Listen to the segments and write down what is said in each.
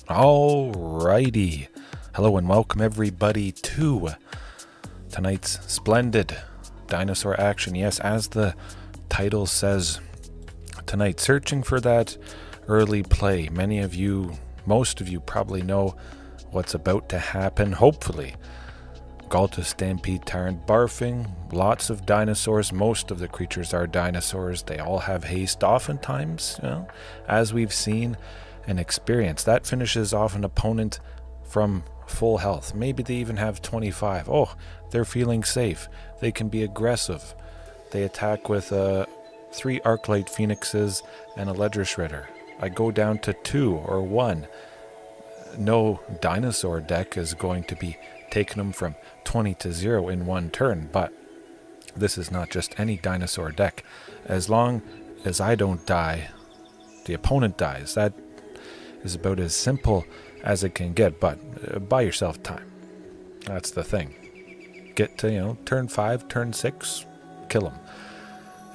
Alrighty. Hello and welcome everybody to tonight's splendid dinosaur action. Yes, as the title says, tonight searching for that early play. Most of you probably know what's about to happen, hopefully. Ghalta Stampede Tyrant barfing, lots of dinosaurs. Most of the creatures are dinosaurs. They all have haste oftentimes, as we've seen and experienced. That finishes off an opponent from full health. Maybe they even have 25. Oh, they're feeling safe. They can be aggressive. They attack with 3 Arclight Phoenixes and a Ledger Shredder. I go down to 2 or 1. No dinosaur deck is going to be taking them from 20 to 0 in one turn, but this is not just any dinosaur deck. As long as I don't die, the opponent dies. That is about as simple as it can get, but buy yourself time. That's the thing. Get to, turn 5, turn 6, kill them.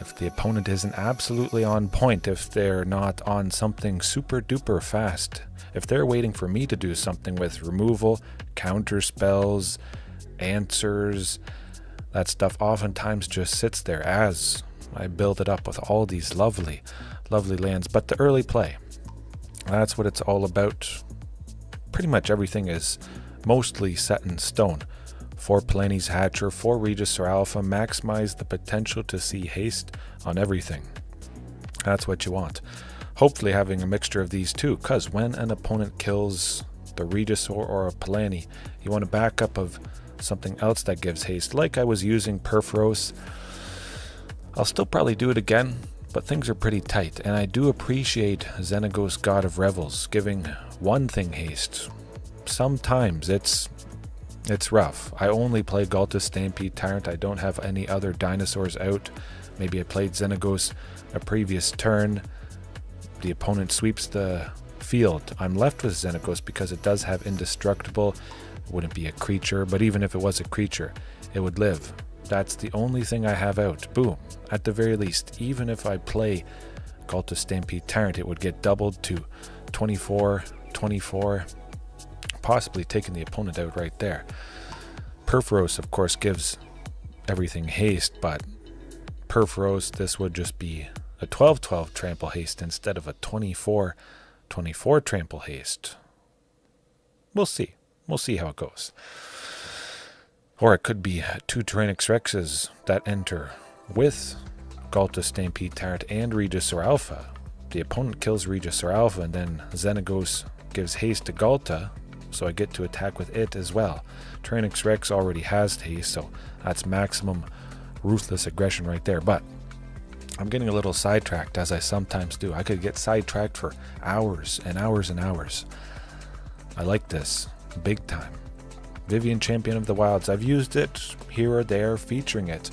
If the opponent isn't absolutely on point, if they're not on something super duper fast, if they're waiting for me to do something with removal, counter spells, answers, that stuff oftentimes just sits there as I build it up with all these lovely, lovely lands. But the early play, that's what it's all about. Pretty much everything is mostly set in stone. 4 Palani's Hatcher, 4 Regis or Alpha, maximize the potential to see haste on everything. That's what you want. Hopefully having a mixture of these two, because when an opponent kills the Regis or a Palani, you want a backup of something else that gives haste. Like I was using Perforos. I'll still probably do it again, but things are pretty tight, and I do appreciate Xenagos God of Revels giving one thing haste. Sometimes it's rough. I only play Ghalta Stampede Tyrant. I don't have any other dinosaurs out. Maybe I played Xenagos a previous turn. The opponent sweeps the field. I'm left with Xenagos because it does have indestructible. It wouldn't be a creature, but even if it was a creature, it would live. That's the only thing I have out. Boom. At the very least, even if I play Ghalta Stampede Tyrant, it would get doubled to 24, 24, possibly taking the opponent out right there. Perforos, of course, gives everything haste, but Perforos, this would just be a 12-12 trample haste instead of a 24-24 trample haste. We'll see. We'll see how it goes. Or it could be 2 Tyrranax Rexes that enter with Ghalta Stampede Tyrant and Regis or Alpha. The opponent kills Regis or Alpha, and then Xenagos gives haste to Ghalta, so I get to attack with it as well. Tyrranax Rex already has haste, so that's maximum ruthless aggression right there. But I'm getting a little sidetracked, as I sometimes do. I could get sidetracked for hours and hours and hours. I like this big time. Vivien Champion of the Wilds. I've used it here or there, featuring it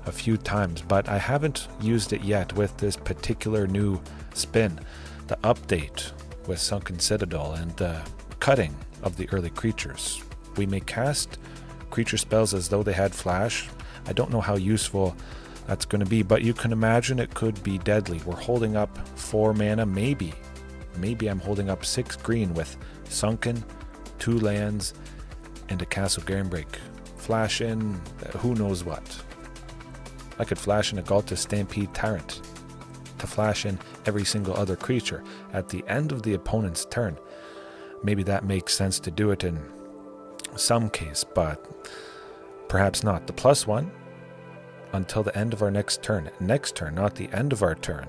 a few times, but I haven't used it yet with this particular new spin. The update with Sunken Citadel and the cutting of the early creatures. We may cast creature spells as though they had flash. I don't know how useful that's going to be, but you can imagine it could be deadly. We're holding up 4 mana, maybe I'm holding up 6 green with Sunken, 2 lands, and a Castle Garenbrig. Flash in who knows what. I could flash in a Ghalta Stampede Tyrant to flash in every single other creature at the end of the opponent's turn. Maybe that makes sense to do it in some case, but perhaps not. The +1 until the end of our next turn. Next turn, not the end of our turn.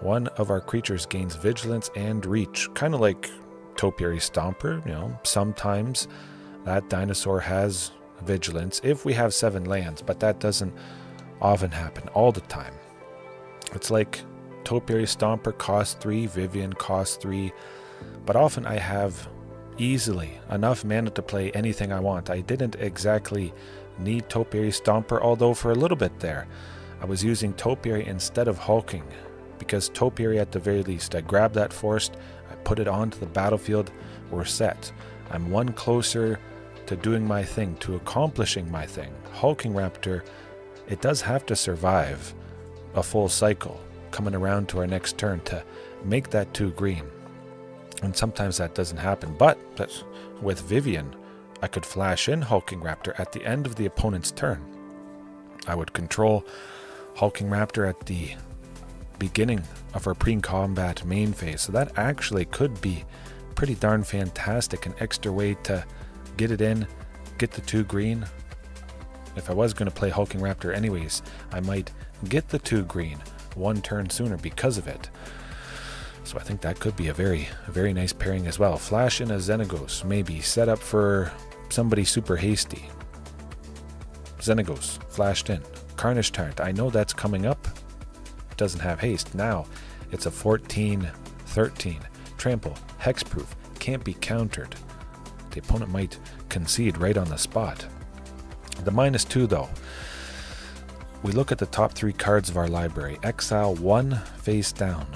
One of our creatures gains vigilance and reach. Kind of like Topiary Stomper. Sometimes that dinosaur has vigilance if we have 7 lands, but that doesn't often happen all the time. It's like Topiary Stomper costs 3, Vivien costs 3. But often I have easily enough mana to play anything I want. I didn't exactly need Topiary Stomper, although for a little bit there I was using Topiary instead of Hulking, because Topiary at the very least, I grab that forest, I put it onto the battlefield, we're set. I'm one closer to doing my thing, to accomplishing my thing. Hulking Raptor, it does have to survive a full cycle. coming around to our next turn to make that 2 green. And sometimes that doesn't happen, but with Vivien, I could flash in Hulking Raptor at the end of the opponent's turn. I would control Hulking Raptor at the beginning of our pre-combat main phase, so that actually could be pretty darn fantastic, an extra way to get it in, get the 2 green. If I was going to play Hulking Raptor anyways, I might get the 2 green 1 turn sooner because of it. So I think that could be a very nice pairing as well. Flash in a Xenagos, maybe set up for somebody super hasty. Xenagos flashed in. Carnage Tyrant, I know that's coming up. It doesn't have haste. Now it's a 14-13. Trample, hexproof, can't be countered. The opponent might concede right on the spot. The -2 though. We look at the top 3 cards of our library. Exile 1 face down.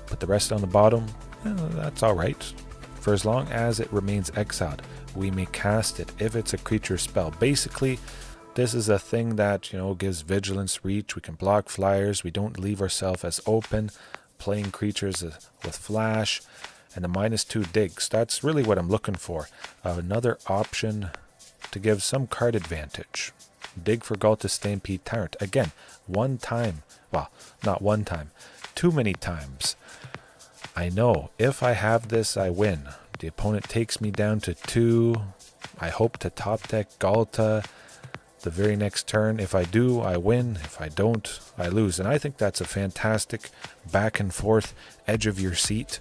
Put the rest on the bottom. That's alright. For as long as it remains exiled, we may cast it if it's a creature spell. Basically, this is a thing that, gives vigilance, reach. We can block flyers. We don't leave ourselves as open. Playing creatures with flash. And the -2 digs. That's really what I'm looking for. Another option to give some card advantage. Dig for Ghalta Stampede Tyrant. Again, 1 time. Well, not 1 time. Too many times. I know if I have this, I win. The opponent takes me down to 2. I hope to top deck Ghalta the very next turn. If I do, I win. If I don't, I lose. And I think that's a fantastic back and forth, edge of your seat.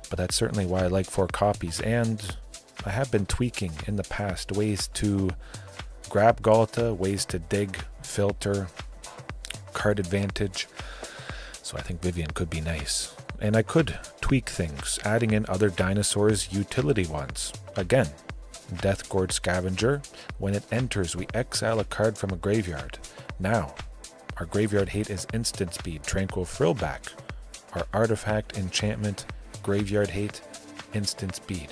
But that's certainly why I like 4 copies. And I have been tweaking in the past ways to grab Ghalta, ways to dig, filter, card advantage. So I think Vivien could be nice. And I could tweak things, adding in other dinosaurs, utility ones. Again, Deathgorge Scavenger. When it enters, we exile a card from a graveyard. Now, our graveyard hate is instant speed, Tranquil Frillback. Our artifact, enchantment, graveyard hate, instant speed.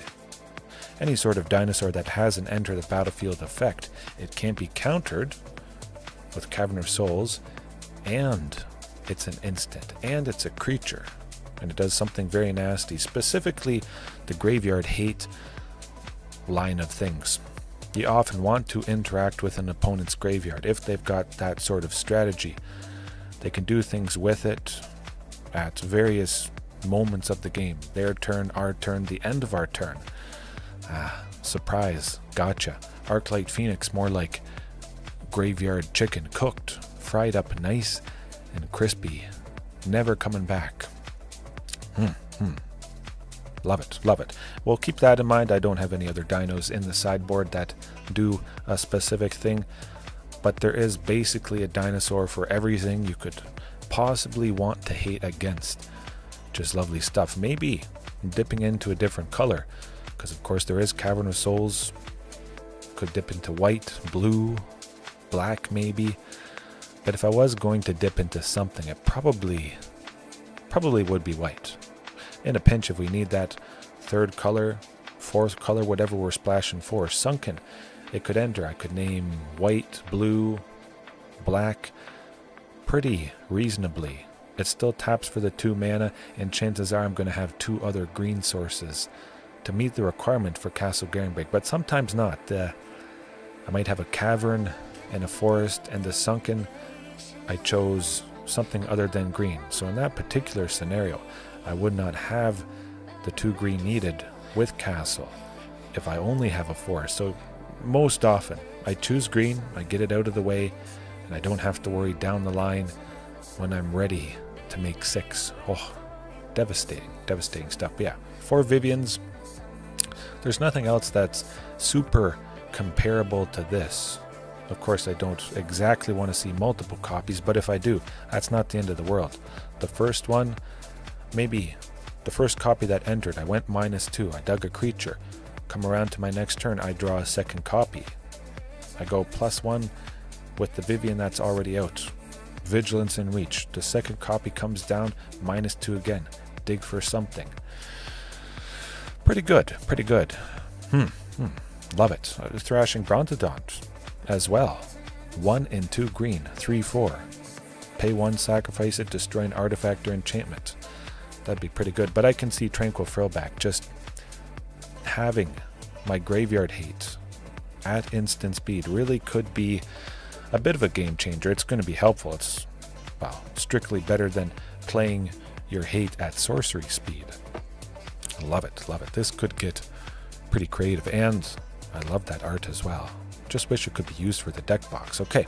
Any sort of dinosaur that has an enter the battlefield effect, it can't be countered with Cavern of Souls, and it's an instant, and it's a creature. And it does something very nasty, specifically the graveyard hate line of things. You often want to interact with an opponent's graveyard. If they've got that sort of strategy, they can do things with it at various moments of the game. Their turn, our turn, the end of our turn. Surprise, gotcha. Izzet Phoenix, more like graveyard chicken, cooked, fried up nice and crispy, never coming back. Love it, love it. We'll keep that in mind. I don't have any other dinos in the sideboard that do a specific thing, but there is basically a dinosaur for everything you could possibly want to hate against. Just lovely stuff. Maybe dipping into a different color, because of course there is Cavern of Souls. Could dip into white, blue, black maybe. But if I was going to dip into something, it probably would be white. In a pinch, if we need that 3rd color, 4th color, whatever we're splashing for. Sunken, it could enter. I could name white, blue, black pretty reasonably. It still taps for the 2 mana, and chances are I'm going to have 2 other green sources to meet the requirement for Castle Garenbrig, but sometimes not. I might have a cavern and a forest, and the Sunken, I chose something other than green. So in that particular scenario, I would not have the 2 green needed with Castle if I only have a forest. So most often, I choose green, I get it out of the way, and I don't have to worry down the line when I'm ready to make 6. Oh, devastating stuff. But yeah, 4 Viviens. There's nothing else that's super comparable to this. Of course, I don't exactly want to see multiple copies, but if I do, that's not the end of the world. The first one, maybe the first copy that entered, I went -2. I dug a creature. Come around to my next turn, I draw a second copy. I go +1 with the Vivien that's already out. Vigilance and reach. The second copy comes down, -2 again. Dig for something. Pretty good. Love it. Thrashing Brontodont as well. 1 and 2 green, 3/4. Pay 1, sacrifice it, destroy an artifact or enchantment. That'd be pretty good. But I can see Tranquil Frill back. Just having my graveyard hate at instant speed really could be a bit of a game changer. It's going to be helpful. It's, well, strictly better than playing your hate at sorcery speed. Love it, love it. This could get pretty creative, and I love that art as well. Just wish it could be used for the deck box. Okay,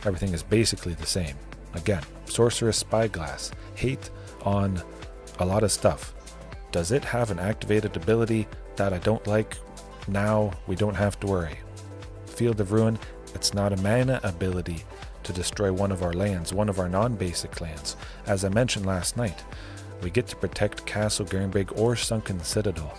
everything is basically the same. Again, Sorceress Spyglass, hate on a lot of stuff. Does it have an activated ability that I don't like? Now we don't have to worry. Field of Ruin, it's not a mana ability to destroy one of our lands, one of our non-basic lands. As I mentioned last night, we get to protect Castle Garenbrig or Sunken Citadel.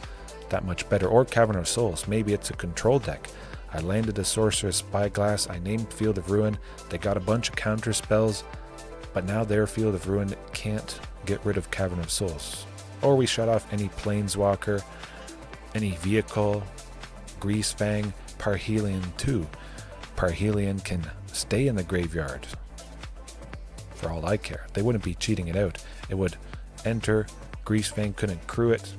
That much better. Or Cavern of Souls. Maybe it's a control deck. I landed a Sorcerer's Spyglass. I named Field of Ruin. They got a bunch of counter spells, but now their Field of Ruin can't get rid of Cavern of Souls. Or we shut off any Planeswalker, any vehicle, Greasefang, Parhelion too. Parhelion can stay in the graveyard for all I care. They wouldn't be cheating it out. It would enter, Greasefang couldn't crew it,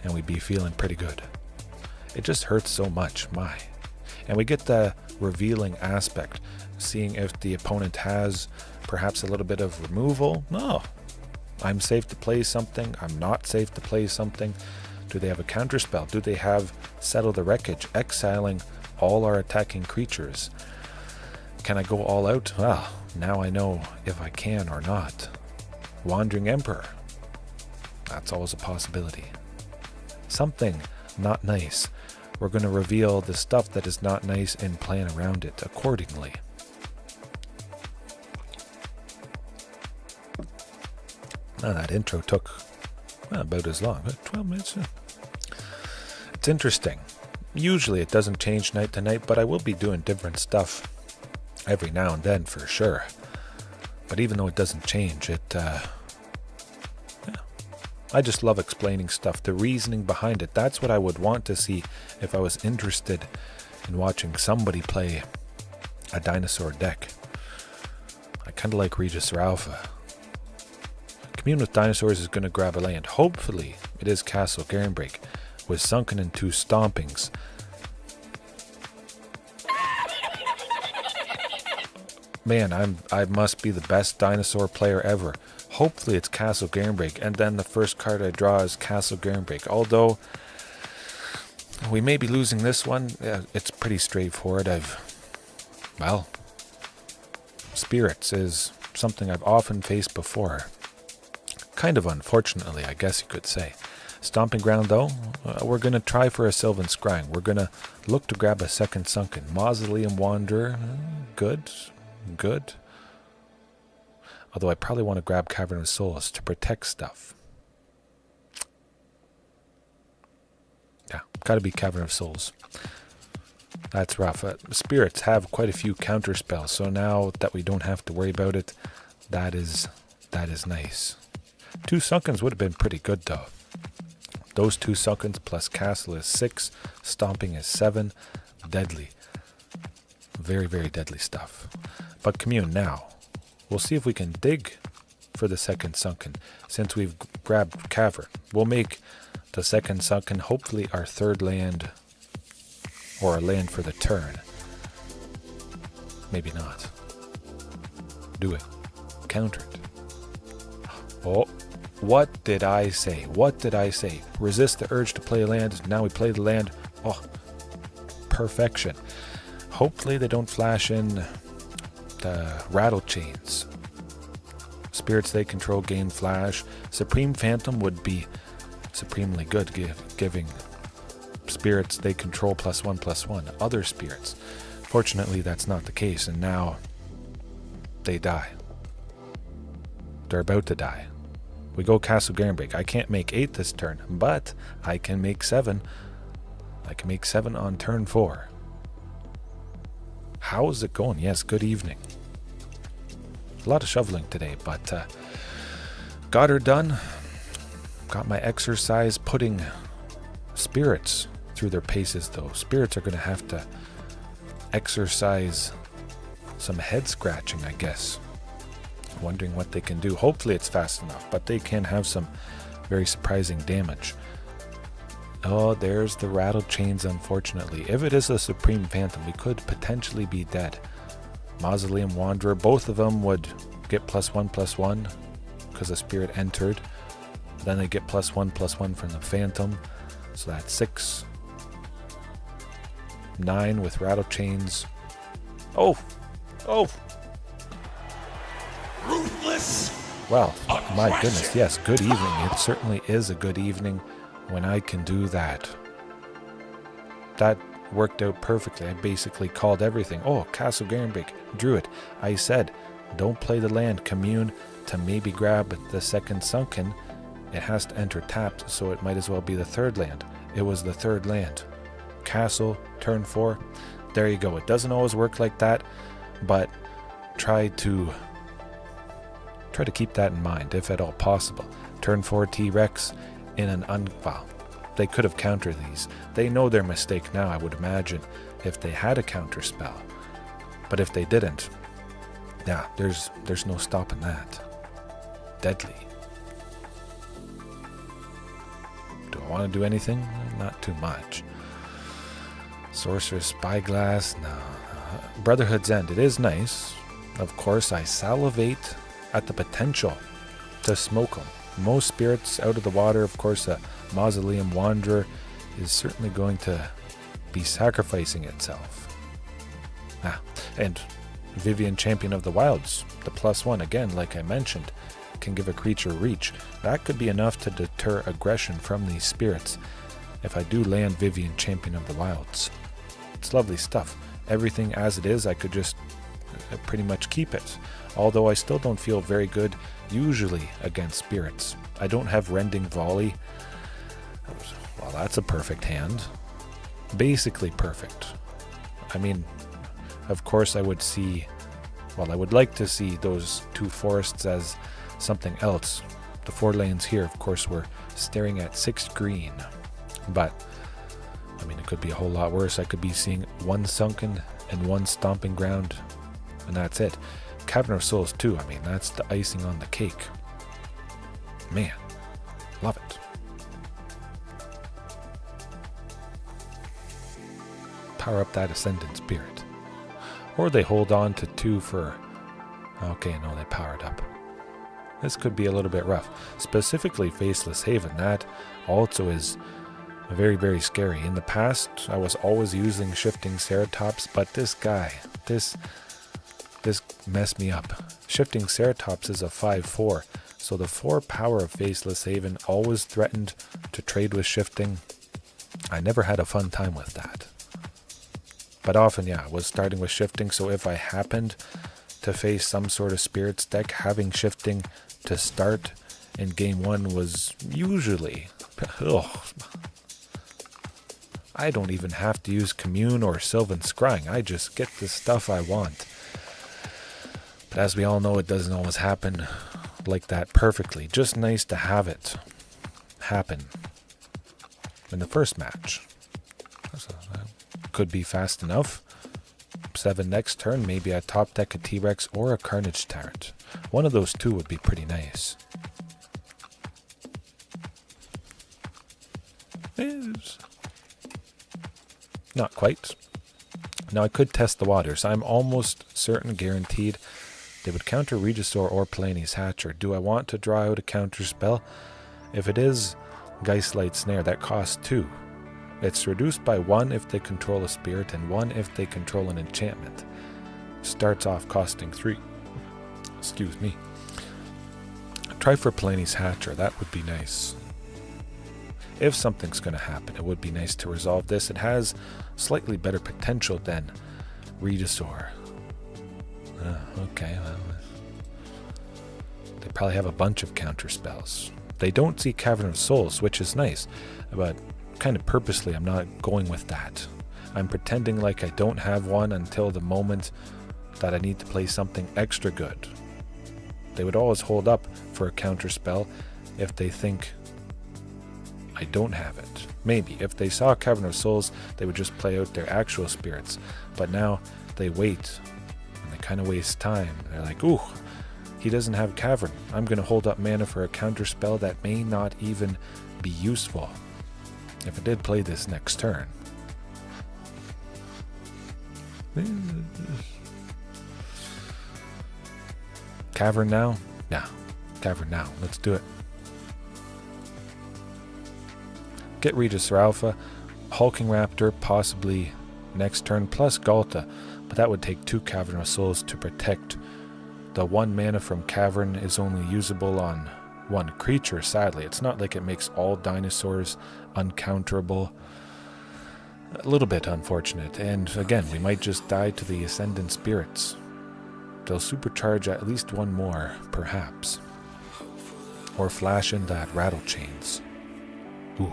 and we'd be feeling pretty good. It just hurts so much, my. And we get the revealing aspect, seeing if the opponent has perhaps a little bit of removal. No, I'm safe to play something, I'm not safe to play something. Do they have a counterspell? Do they have Settle the Wreckage, exiling all our attacking creatures? Can I go all out? Well, now I know if I can or not. Wandering Emperor, that's always a possibility. Something not nice. We're going to reveal the stuff that is not nice and plan around it accordingly. Now that intro took about as long, 12 minutes. It's interesting. Usually it doesn't change night to night, but I will be doing different stuff every now and then for sure. But even though it doesn't change, I just love explaining stuff, the reasoning behind it. That's what I would want to see if I was interested in watching somebody play a dinosaur deck. I kind of like Regis or Alpha. Commune with Dinosaurs is going to grab a land. Hopefully it is Castle Garenbrig with Sunken and 2 Stompings. Man, I must be the best dinosaur player ever. Hopefully it's Castle Garenbrig, and then the first card I draw is Castle Garenbrig. Although we may be losing this one, it's pretty straightforward. Spirits is something I've often faced before. Kind of unfortunately, I guess you could say. Stomping Ground though, we're going to try for a Sylvan Scrying. We're going to look to grab a second Sunken. Mausoleum Wanderer, good. Although I probably want to grab Cavern of Souls to protect stuff. Yeah, gotta be Cavern of Souls. That's rough. Spirits have quite a few counter spells, so now that we don't have to worry about it, that is nice. 2 Sunkens would have been pretty good though. Those 2 Sunkens plus Castle is 6, Stomping is 7. Deadly. Very, very deadly stuff. But Commune now. We'll see if we can dig for the second Sunken. Since we've grabbed Cavern, we'll make the second Sunken hopefully our third land, or a land for the turn. Maybe not. Do it. Counter it. Oh, what did I say? What did I say? Resist the urge to play a land. Now we play the land. Oh, perfection. Hopefully they don't flash in the Rattle Chains. Spirits they control gain flash. Supreme Phantom would be supremely good, giving spirits they control +1/+1. Other spirits. Fortunately, that's not the case, and now they die. They're about to die. We go Castle Garenbrig. I can't make 8 this turn, but I can make 7. I can make 7 on turn 4. How is it going? Yes, good evening. A lot of shoveling today, but got her done. Got my exercise, putting spirits through their paces though. Spirits are going to have to exercise some head scratching, I guess. Wondering what they can do. Hopefully it's fast enough, but they can have some very surprising damage. Oh, there's the rattled chains, unfortunately. If it is a Supreme Phantom, we could potentially be dead. Mausoleum Wanderer, both of them would get +1/+1 because the spirit entered. Then they get +1/+1 from the Phantom. So that's 6. 9 with rattle chains. Oh! Oh! Ruthless. Well, my Aggression. goodness, yes, good evening. It certainly is a good evening when I can do that. That worked out perfectly. I basically called everything. Oh, Castle Garenbrig, drew it. I said, don't play the land, Commune, to maybe grab the second Sunken. It has to enter tapped, so it might as well be the third land. It was the third land. Castle, turn 4. There you go. It doesn't always work like that, but try to keep that in mind, if at all possible. Turn 4 T-Rex in an well, they could have countered these. They know their mistake now, I would imagine, if they had a counter spell. But if they didn't, yeah, there's no stopping that. Deadly. Do I want to do anything? Not too much. Sorcerer's Spyglass, no. Brotherhood's End, it is nice. Of course, I salivate at the potential to smoke them. Most spirits out of the water, of course, a Mausoleum Wanderer is certainly going to be sacrificing itself. And Vivien, Champion of the Wilds, the +1, again, like I mentioned, can give a creature reach. That could be enough to deter aggression from these spirits if I do land Vivien, Champion of the Wilds. It's lovely stuff. Everything as it is, I could just pretty much keep it. Although I still don't feel very good usually against spirits. I don't have Rending Volley. Well, that's a perfect hand. Basically perfect. I mean, of course I would like to see those 2 forests as something else. The 4 lanes here, of course, we're staring at 6 green. But, I mean, it could be a whole lot worse. I could be seeing 1 Sunken and 1 Stomping Ground, and that's it. Cavern of Souls too, I mean, that's the icing on the cake. Man, love it. Power up that Ascendant Spirit. Or they hold on to 2 for... Okay, no, they powered up. This could be a little bit rough. Specifically Faceless Haven, that also is very, very scary. In the past, I was always using Shifting Ceratops, but this guy, this messed me up. Shifting Ceratops is a 5/4, so the 4 power of Faceless Haven always threatened to trade with Shifting. I never had a fun time with that. But often, yeah, I was starting with Shifting, so if I happened to face some sort of Spirits deck, having Shifting to start in game 1 was usually... I don't even have to use Commune or Sylvan Scrying. I just get the stuff I want. But as we all know, it doesn't always happen like that perfectly. Just nice to have it happen in the first match. So that could be fast enough. 7 next turn, maybe I top deck a T-Rex or a Carnage Tyrant. One of those 2 would be pretty nice. Not quite. Now I could test the waters. I'm almost certain, guaranteed, they would counter Regisaur or Palani's Hatcher. Do I want to draw out a counter spell? If it is Geistlight Snare, that costs 2. It's reduced by 1 if they control a spirit and 1 if they control an enchantment. Starts off costing 3. Excuse me. Try for Palani's Hatcher, that would be nice. If something's going to happen, it would be nice to resolve this. It has slightly better potential than Regisaur. Okay, well, they probably have a bunch of counter spells. They don't see Cavern of Souls, which is nice, but kind of purposely I'm not going with that. I'm pretending like I don't have one until the moment that I need to play something extra good. They would always hold up for a counter spell if they think I don't have it. Maybe if they saw Cavern of Souls, they would just play out their actual spirits, but now they wait And they kind of waste time. They're like, ooh, he doesn't have Cavern. I'm going to hold up mana for a counterspell that may not even be useful if I did play this next turn. Cavern now? Yeah, Cavern now. Let's do it. Get Regis or Alpha, Hulking Raptor, possibly next turn, plus Ghalta, but that would take 2 Cavern of Souls to protect. The 1 mana from Cavern is only usable on 1 creature, sadly. It's not like it makes all dinosaurs uncounterable. A little bit unfortunate, and again, we might just die to the Ascendant Spirits. They'll supercharge at least 1 more, perhaps. Or flash in that Rattle Chains. Ooh.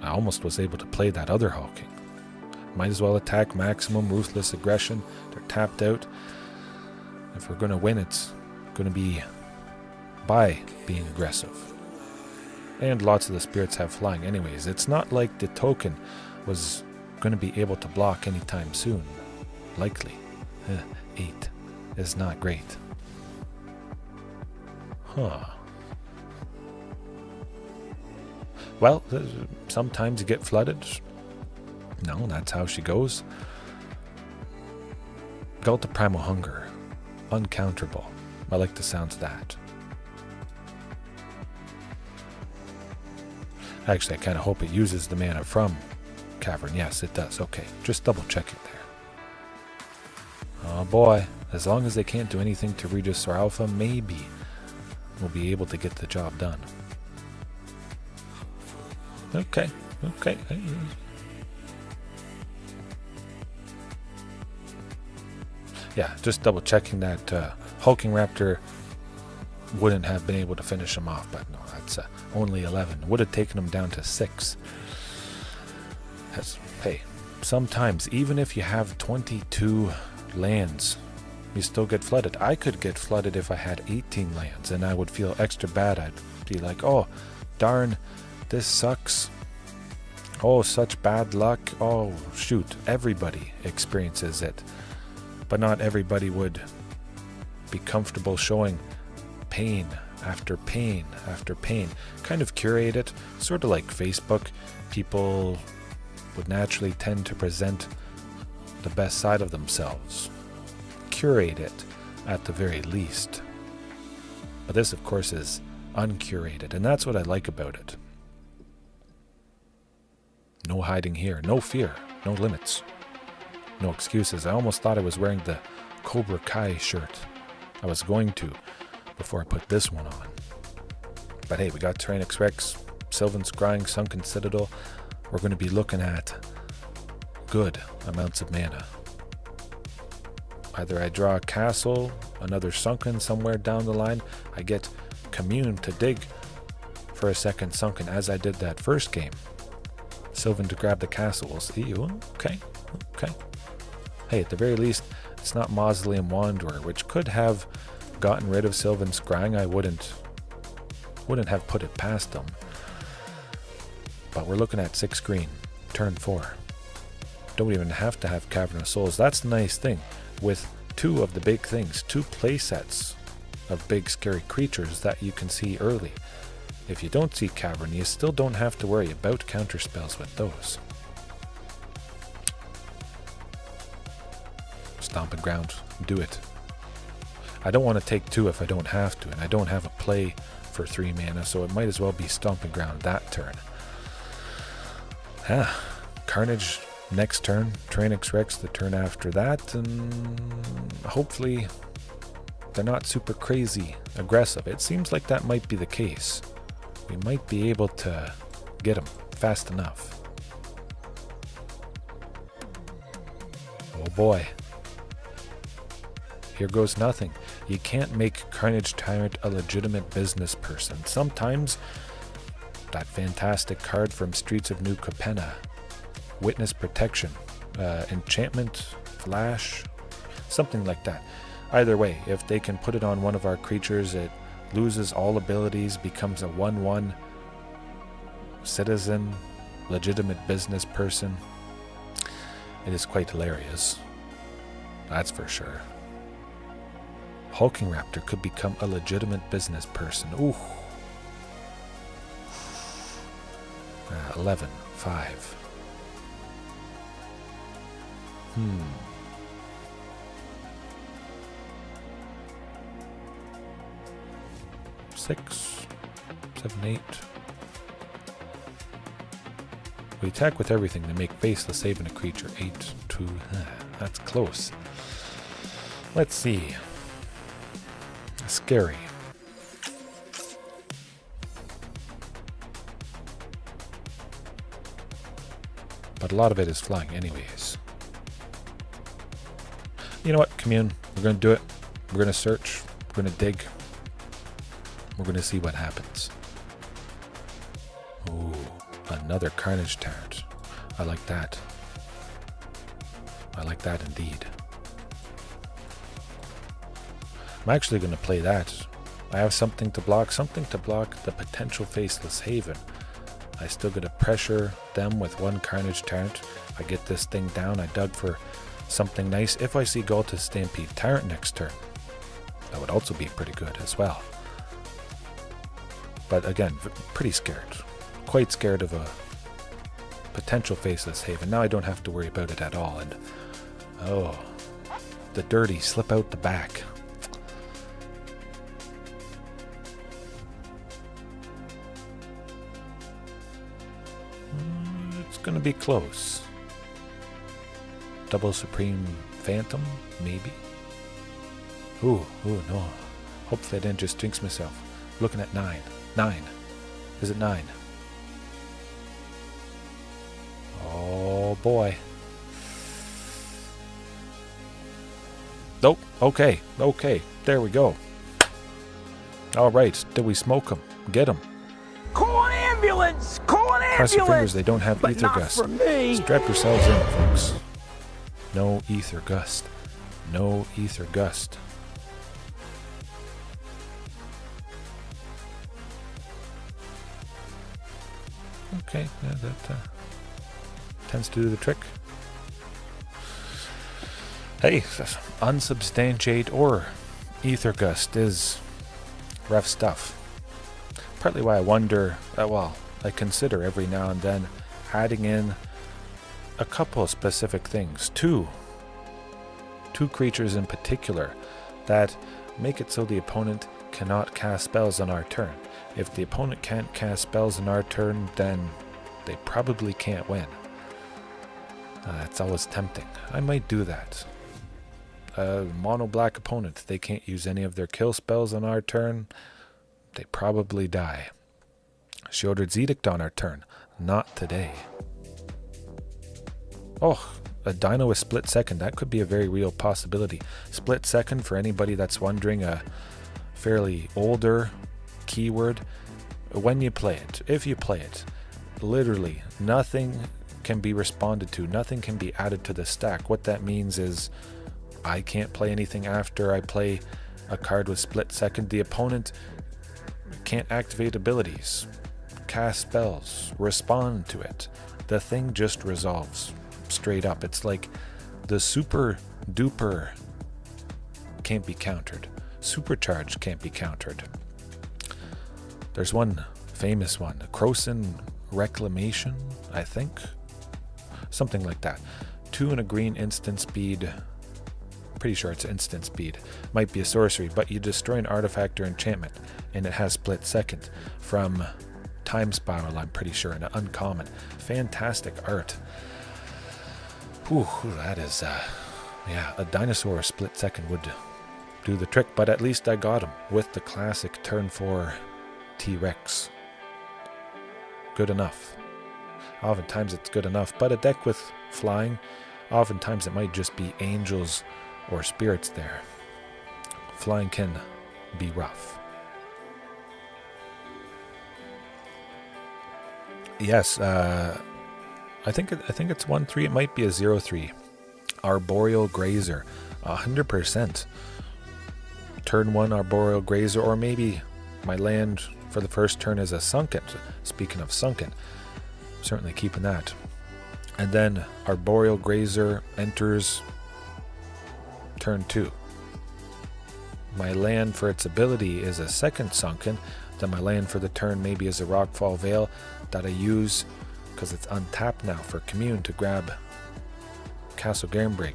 I almost was able to play that other Hulking. Might as well attack maximum ruthless aggression. They're tapped out. If we're going to win, it's going to be by being aggressive. And lots of the spirits have flying anyways. It's not like the token was going to be able to block anytime soon. Likely. 8 is not great. Huh. Well, sometimes you get flooded. No, that's how she goes. Ghalta Primal Hunger. Uncounterable. I like the sounds of that. Actually, I kind of hope it uses the mana from Cavern. Yes, it does. Okay, just double check it there. Oh boy, as long as they can't do anything to Regis or Alpha, maybe we'll be able to get the job done. Okay. Yeah, just double checking that Hulking Raptor wouldn't have been able to finish him off, but no, that's only 11. Would have taken him down to 6. Hey, sometimes, even if you have 22 lands, you still get flooded. I could get flooded if I had 18 lands, and I would feel extra bad. I'd be like, oh, darn, this sucks. Oh, such bad luck. Oh, shoot, everybody experiences it. But not everybody would be comfortable showing pain after pain after pain. Kind of curate it, sort of like Facebook. People would naturally tend to present the best side of themselves. Curate it at the very least. But this, of course, is uncurated, and that's what I like about it. No hiding here, no fear, no limits, no excuses. I almost thought I was wearing the Cobra Kai shirt. I was going to before I put this one on. But hey, we got Tyrranax Rex, Sylvan Scrying, Sunken Citadel. We're going to be looking at good amounts of mana. Either I draw a castle, another sunken somewhere down the line. I get Commune to dig for a second sunken, as I did that first game. Sylvan to grab the castle. We'll see. Okay. Hey, at the very least, it's not Mausoleum Wanderer, which could have gotten rid of Sylvan Scrying. I wouldn't have put it past them. But we're looking at 6 green, turn 4. Don't even have to have Cavern of Souls. That's the nice thing. With 2 of the big things, 2 play sets of big scary creatures that you can see early. If you don't see Cavern, you still don't have to worry about counterspells with those. Stomping Ground, do it. I don't want to take 2 if I don't have to, and I don't have a play for 3 mana, so it might as well be Stomping Ground that turn. Carnage next turn, Tyrranax Rex the turn after that, and hopefully they're not super crazy aggressive. It seems like that might be the case. We might be able to get them fast enough. Oh boy. Here goes nothing. You can't make Carnage Tyrant a legitimate business person. Sometimes that fantastic card from Streets of New Capenna, Witness Protection, Enchantment, Flash, something like that. Either way, if they can put it on one of our creatures, it loses all abilities, becomes a 1/1 citizen, legitimate business person. It is quite hilarious. That's for sure. Hulking Raptor could become a legitimate business person. Ooh. 11, 5. 6, 7, 8. We attack with everything to make faceless haven a creature. 8, 2. That's close. Let's see. Scary. But a lot of it is flying anyways. You know what, Commune? We're going to do it. We're going to search. We're going to dig. We're going to see what happens. Ooh, another Carnage Tyrant. I like that. I like that indeed. I'm actually going to play that. I have something to block the potential Faceless Haven. I still got to pressure them with one Carnage Tyrant. I get this thing down. I dug for something nice. If I see Ghalta Stampede Tyrant next turn, that would also be pretty good as well. But again, pretty scared. Quite scared of a potential Faceless Haven. Now I don't have to worry about it at all. And oh, the dirty slip out the back. It's going to be close. Double Supreme Phantom, maybe. Ooh, no. Hopefully I didn't just jinx myself. Looking at 9. 9. Is it 9? Oh boy. Nope. Okay. There we go. Alright. Did we smoke him? Get him. Call an ambulance! Call an ambulance! Cross your fingers they don't have but Ether not Gust. for me. Strap yourselves in, folks. No Ether Gust. No Ether Gust. Okay, yeah, that tends to do the trick. Hey, unsubstantiate or Ether Gust is rough stuff. Partly why I wonder, I consider every now and then adding in a couple of specific things. Two creatures in particular that make it so the opponent cannot cast spells on our turn. If the opponent can't cast spells on our turn, then they probably can't win. It's always tempting. I might do that. Mono black opponent, they can't use any of their kill spells on our turn. They probably die. Sheoldred's Edict on our turn. Not today. Oh, a Dino with Split Second. That could be a very real possibility. Split Second, for anybody that's wondering, a fairly older keyword. When you play it, if you play it, literally nothing can be responded to. Nothing can be added to the stack. What that means is I can't play anything after I play a card with Split Second. The opponent can't activate abilities, cast spells, respond to it. The thing just resolves straight up. It's like the super duper can't be countered. Supercharged can't be countered. There's one famous one, Croson Reclamation, I think. Something like that. 2 and a green instant speed. Pretty sure it's instant speed. Might be a sorcery, but you destroy an artifact or enchantment, and it has Split Second. From Time Spiral, I'm pretty sure, an uncommon. Fantastic art. Whew, that is, a Dinosaur Split Second would do the trick, but at least I got him with the classic turn 4 T-Rex. Good enough. Oftentimes it's good enough, but a deck with flying, oftentimes it might just be angels or spirits there. Flying can be rough. Yes, I think it's 1/3. It might be a 0/3. Arboreal Grazer, 100%. Turn 1 Arboreal Grazer, or maybe my land for the first turn is a Sunken. Speaking of Sunken, certainly keeping that. And then Arboreal Grazer enters turn 2. My land for its ability is a second Sunken. Then my land for the turn maybe is a Rockfall Vale that I use because it's untapped now for Commune to grab Castle Garenbrig.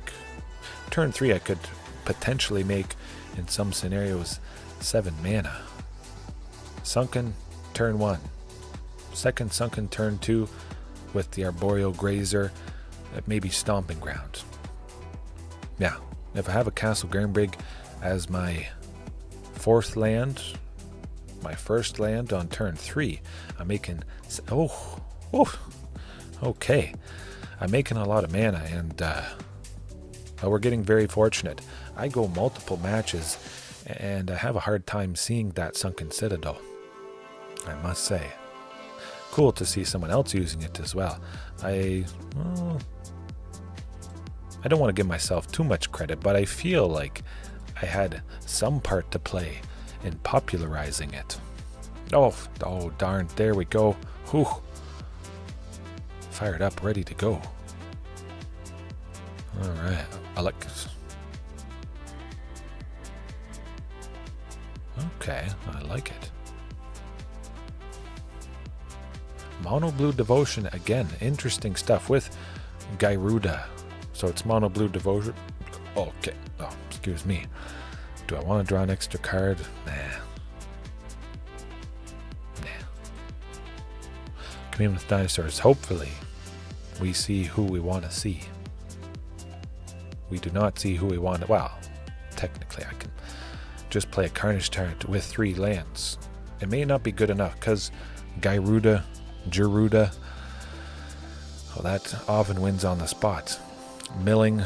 Turn 3 I could potentially make, in some scenarios, 7 mana. Sunken, turn 1. Second Sunken, turn 2 with the Arboreal Grazer, maybe Stomping Ground. Yeah, if I have a Castle Garenbrig as my 4th land, my first land on turn 3, I'm making... okay. I'm making a lot of mana, and we're getting very fortunate. I go multiple matches, and I have a hard time seeing that Sunken Citadel, I must say. Cool to see someone else using it as well. I don't want to give myself too much credit, but I feel like I had some part to play in popularizing it. Oh darn, there we go. Whew. Fired up, ready to go. Alright, I like this. Okay, I like it. Mono Blue Devotion, again, interesting stuff with Gyruda. So it's Mono Blue Devotion. Okay, oh, excuse me. Do I want to draw an extra card? Nah. Commune with Dinosaurs. Hopefully, we see who we want to see. We do not see who we want to... Well, technically, I can just play a Carnage Tyrant with 3 lands. It may not be good enough, because Gyruda, well, that often wins on the spot. Milling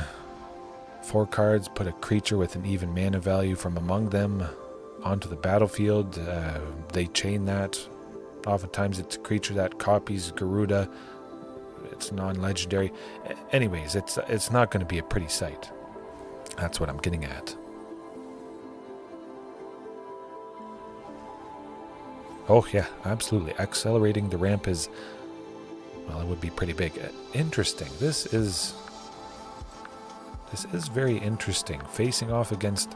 4 cards, put a creature with an even mana value from among them onto the battlefield. They chain that. Oftentimes it's a creature that copies Gyruda. It's non-legendary. Anyways, it's not going to be a pretty sight. That's what I'm getting at. Oh yeah, absolutely. Accelerating the ramp is, well, it would be pretty big. Interesting. This is very interesting. Facing off against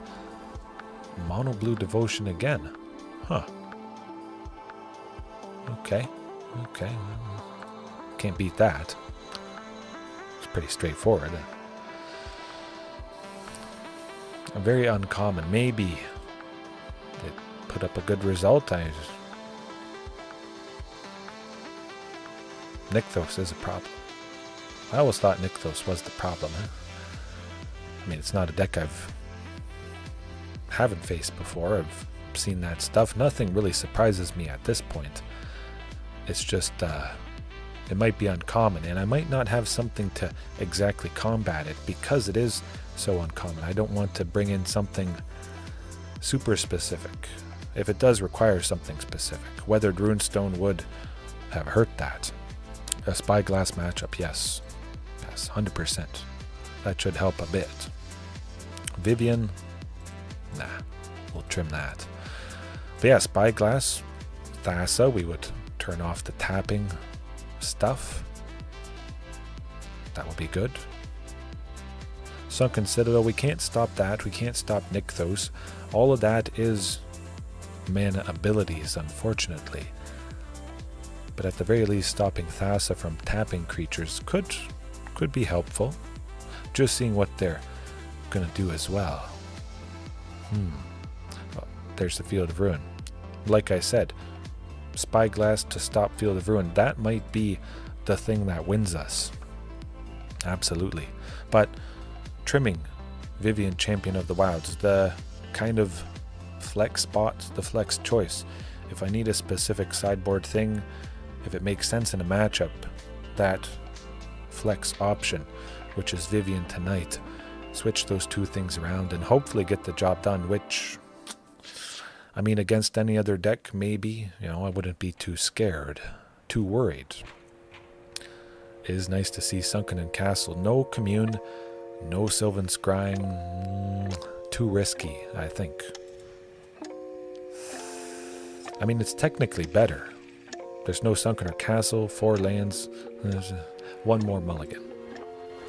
Mono Blue Devotion again. Huh. Okay. Can't beat that. It's pretty straightforward. Very uncommon. Maybe it put up a good result. Nykthos is a problem. I always thought Nykthos was the problem. I mean, it's not a deck haven't faced before. I've seen that stuff. Nothing really surprises me at this point. It's just it might be uncommon, and I might not have something to exactly combat it because it is so uncommon. I don't want to bring in something super specific. If it does require something specific, Weathered Runestone would have hurt that. A Spyglass matchup, yes, 100%. That should help a bit. Vivien, nah, we'll trim that. But yeah, Spyglass, Thassa, we would turn off the tapping stuff. That would be good. Sunken Citadel, we can't stop that. We can't stop Nykthos. All of that is mana abilities, unfortunately. But at the very least, stopping Thassa from tapping creatures could be helpful. Just seeing what they're going to do as well. Well, there's the Field of Ruin. Like I said, Spyglass to stop Field of Ruin, that might be the thing that wins us. Absolutely. But trimming Vivien Champion of the Wilds, the kind of flex spot, the flex choice. If I need a specific sideboard thing, if it makes sense in a matchup, that flex option, which is Vivien tonight, switch those two things around and hopefully get the job done, which, I mean, against any other deck, maybe, I wouldn't be too scared, too worried. It is nice to see Sunken and Castle. No Commune, no Sylvan Scrying. Too risky, I think. I mean, it's technically better. There's no Sunken or Castle, 4 lands. There's one more mulligan.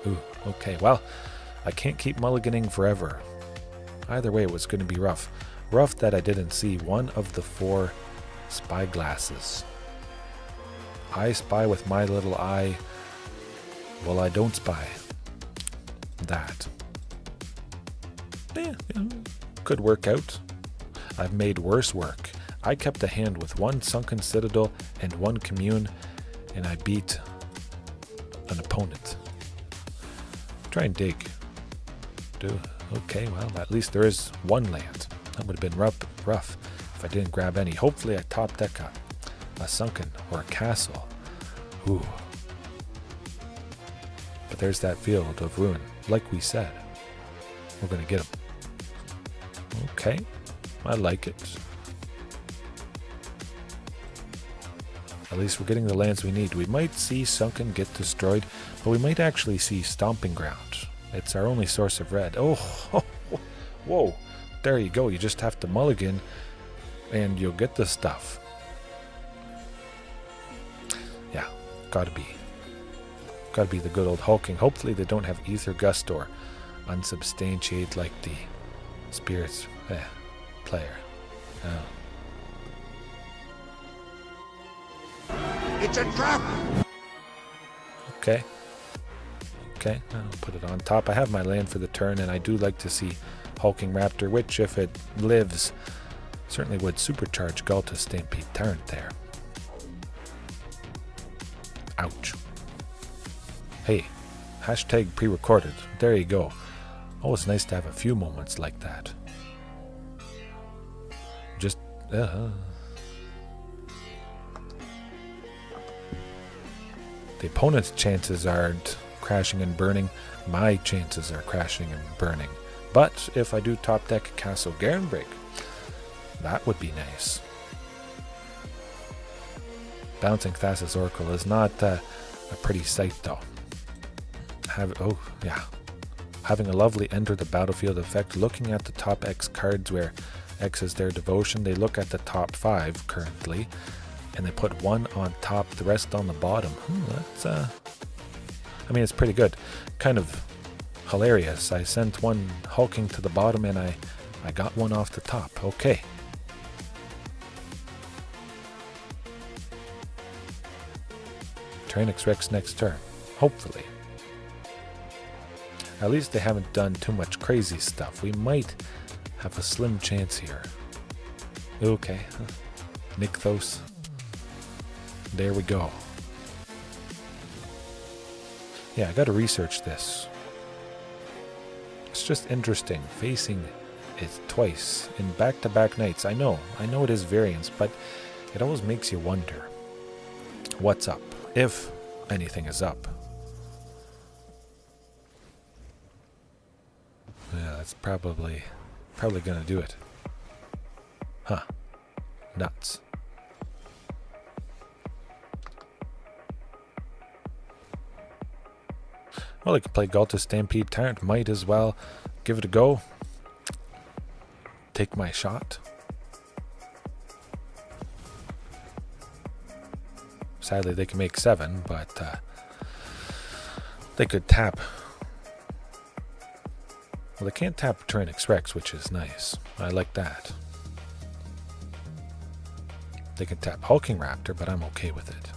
Ooh, okay. Well, I can't keep mulliganing forever. Either way, it was going to be rough. Rough that I didn't see one of the 4 spy glasses. I spy with my little eye. Well, I don't spy. That. Could work out. I've made worse work. I kept a hand with 1 Sunken Citadel and 1 Commune, and I beat an opponent. Try and dig. Okay, well, at least there is 1 land. That would have been rough if I didn't grab any. Hopefully I top deck a Sunken or a Castle. Ooh. But there's that Field of Ruin. Like we said, we're going to get them. Okay, I like it. At least we're getting the lands we need. We might see Sunken get destroyed, but we might actually see Stomping Ground. It's our only source of red. Oh, whoa. There you go. You just have to mulligan and you'll get the stuff. Yeah, gotta be the good old hulking. Hopefully they don't have Ether Gust or unsubstantiate like the Spirits player. It's a trap! Okay, I'll put it on top. I have my land for the turn, and I do like to see Hulking Raptor, which, if it lives, certainly would supercharge Ghalta's Stampede Tyrant there. Ouch. Hey, hashtag pre-recorded. There you go. Always nice to have a few moments like that. Just, the opponent's chances aren't crashing and burning. My chances are crashing and burning. But if I do top deck Castle Garenbrig, that would be nice. Bouncing Thassa's Oracle is not a pretty sight though. Having a lovely enter the battlefield effect, looking at the top X cards where X is their devotion. They look at the top 5 currently, and they put 1 on top, the rest on the bottom. It's pretty good. Kind of hilarious. I sent 1 hulking to the bottom, and I got 1 off the top. Okay. Tyrranax Rex next turn. Hopefully. At least they haven't done too much crazy stuff. We might have a slim chance here. Okay. Nykthos. There we go. Yeah, I gotta research this. It's just interesting. Facing it twice in back-to-back nights. I know it is variance, but it always makes you wonder what's up, if anything is up. Yeah, that's probably gonna do it. Huh. Nuts. Well, I could play Ghalta Stampede Tyrant. Might as well give it a go. Take my shot. Sadly, they can make 7, but they could tap. Well, they can't tap Tyrranax Rex, which is nice. I like that. They can tap Hulking Raptor, but I'm okay with it.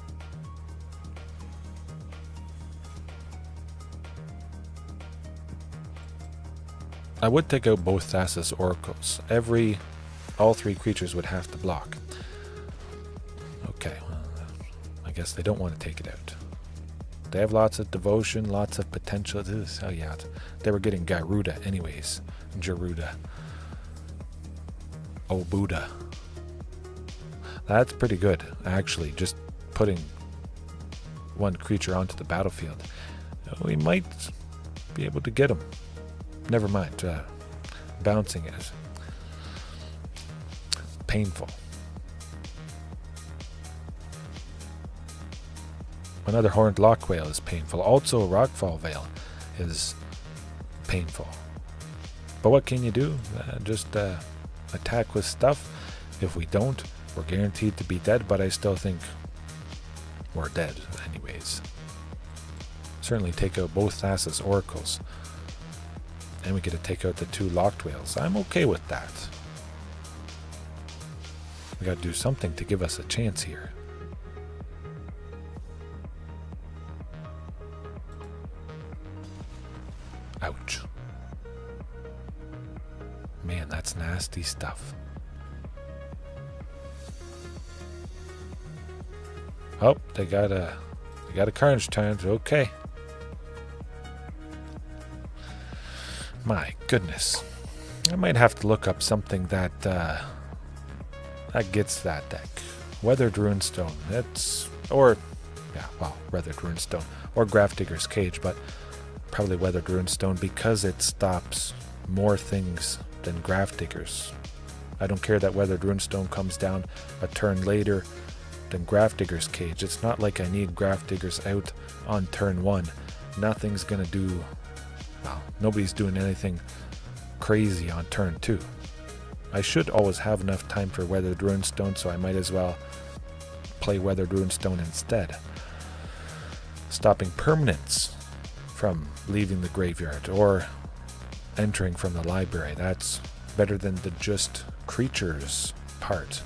I would take out both Thassa's Oracles. All 3 creatures would have to block. Okay, well, I guess they don't want to take it out. They have lots of devotion, lots of potential. Oh yeah, they were getting Gyruda anyways. Gyruda. Oh, Buddha. That's pretty good, actually. Just putting 1 creature onto the battlefield. We might be able to get him. Never mind. Bouncing it. Painful. Another Horned Lock Whale is painful. Also, Rockfall Veil is painful. But what can you do? Just attack with stuff. If we don't, we're guaranteed to be dead, but I still think we're dead anyways. Certainly take out both Thassa's Oracles. And we get to take out the 2 locked whales. I'm okay with that. We got to do something to give us a chance here. Ouch. Man, that's nasty stuff. Oh, they got a Carnage Tyrant. Okay. My goodness. I might have to look up something that gets that deck. Weathered Runestone. Weathered Runestone. Or Grafdigger's Cage, but probably Weathered Runestone because it stops more things than Grafdiggers. I don't care that Weathered Runestone comes down a turn later than Grafdigger's Cage. It's not like I need Grafdiggers out on turn 1. Nothing's gonna do... Well, nobody's doing anything crazy on turn 2. I should always have enough time for Weathered Runestone, so I might as well play Weathered Runestone instead. Stopping permanents from leaving the graveyard or entering from the library. That's better than the just creatures part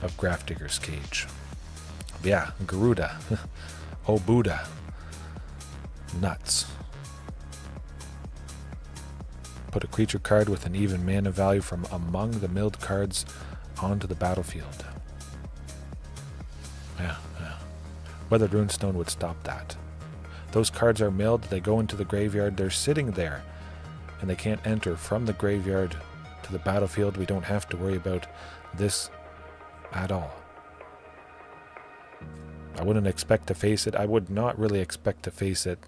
of Grafdigger's Cage. Yeah, Gyruda. Oh, Buddha. Nuts. Put a creature card with an even mana value from among the milled cards onto the battlefield. Yeah. Weathered Runestone would stop that. Those cards are milled, they go into the graveyard, they're sitting there, and they can't enter from the graveyard to the battlefield. We don't have to worry about this at all. I wouldn't expect to face it. I would not really expect to face it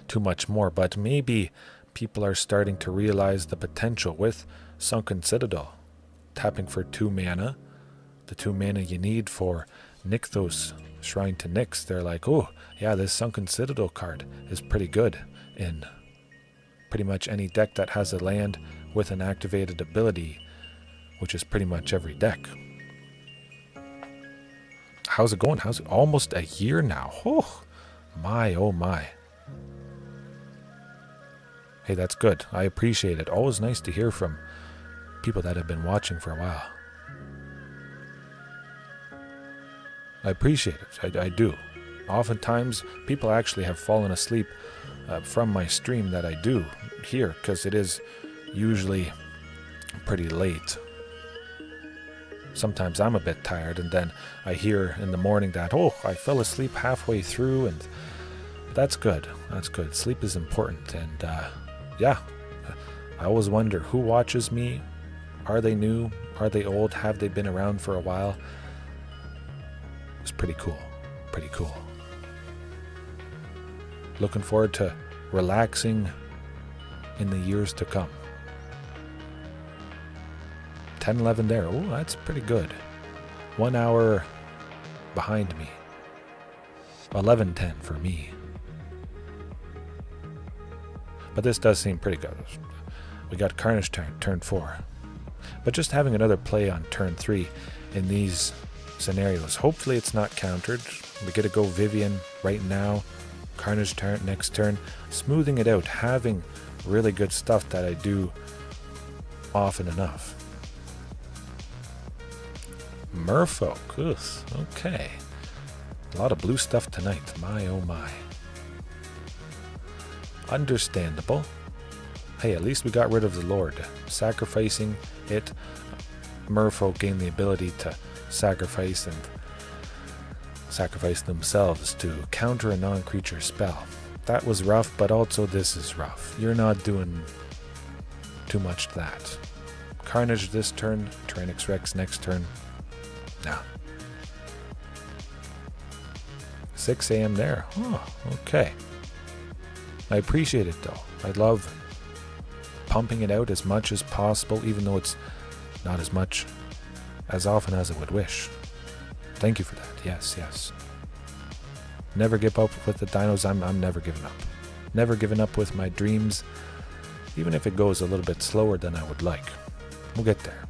too much more, but maybe people are starting to realize the potential with Sunken Citadel. Tapping for 2 mana, the 2 mana you need for Nykthos Shrine to Nyx. They're like, oh, yeah, this Sunken Citadel card is pretty good in pretty much any deck that has a land with an activated ability, which is pretty much every deck. How's it going? How's it? Almost a year now. Oh my. Hey, that's good. I appreciate it. Always nice to hear from people that have been watching for a while. I appreciate it. I do. Oftentimes, people actually have fallen asleep from my stream that I do here, because it is usually pretty late. Sometimes I'm a bit tired, and then I hear in the morning that, oh, I fell asleep halfway through, and that's good. That's good. Sleep is important, and yeah, I always wonder who watches me. Are they new? Are they old? Have they been around for a while? It's pretty cool. Pretty cool. Looking forward to relaxing in the years to come. 10-11 there. Oh, that's pretty good. 1 hour behind me. 11-10 for me. But this does seem pretty good. We got Carnage Tyrant turn 4. But just having another play on turn 3 in these scenarios. Hopefully it's not countered. We get to go Vivien right now. Carnage Tyrant next turn. Smoothing it out. Having really good stuff that I do often enough. Merfolk. Ugh, okay. A lot of blue stuff tonight. My oh my. Understandable. Hey, at least we got rid of the Lord. Sacrificing it. Merfolk gain the ability to sacrifice themselves to counter a non-creature spell. That was rough, but also this is rough. You're not doing too much to that. Carnage this turn, Tyrranax Rex next turn. Nah. 6 a.m. there. Oh, okay. I appreciate it though. I love pumping it out as much as possible, even though it's not as much as often as I would wish. Thank you for that. Yes. Never give up with the dinos. I'm never giving up. Never giving up with my dreams, even if it goes a little bit slower than I would like. We'll get there.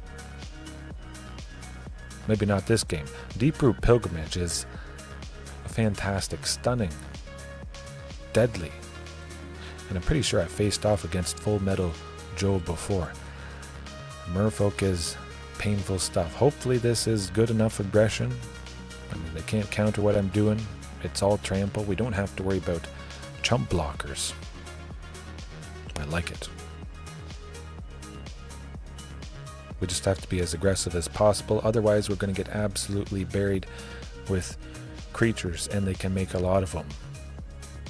Maybe not this game. Deeproot Pilgrimage is a fantastic, stunning, deadly And I'm pretty sure I faced off against Full Metal Joe before. Merfolk is painful stuff. Hopefully this is good enough aggression. I mean, they can't counter what I'm doing. It's all trample. We don't have to worry about chump blockers. I like it. We just have to be as aggressive as possible. Otherwise, we're going to get absolutely buried with creatures, and they can make a lot of them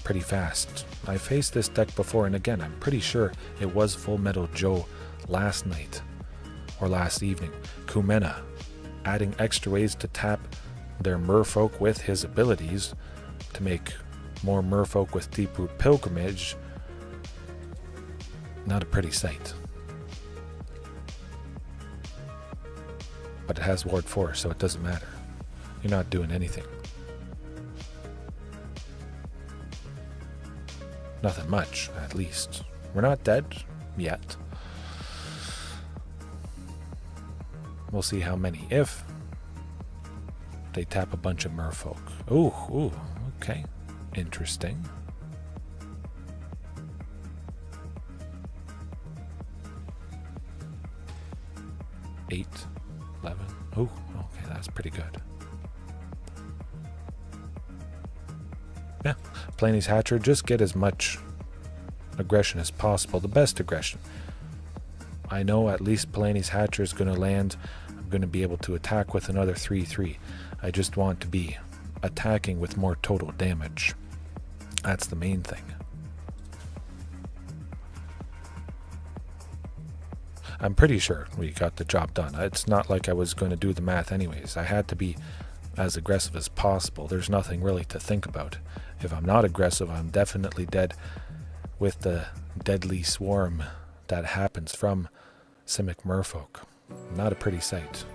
pretty fast. I faced this deck before, and again, I'm pretty sure it was Full Metal Joe last night or last evening. Commune, adding extra ways to tap their Merfolk with his abilities to make more Merfolk with Deep-Root Pilgrimage. Not a pretty sight. But it has Ward 4, so it doesn't matter. You're not doing anything. Nothing much, at least. We're not dead yet. We'll see how many. If they tap a bunch of Merfolk. Ooh, okay. Interesting. Eight. 11. Oh, okay, that's pretty good. Yeah, Palani's Hatcher, just get as much aggression as possible. The best aggression. I know at least Palani's Hatcher is going to land. I'm going to be able to attack with another 3/3. I just want to be attacking with more total damage. That's the main thing. I'm pretty sure we got the job done. It's not like I was going to do the math anyways. I had to be as aggressive as possible. There's nothing really to think about. If I'm not aggressive, I'm definitely dead with the deadly swarm that happens from Simic Merfolk. Not a pretty sight.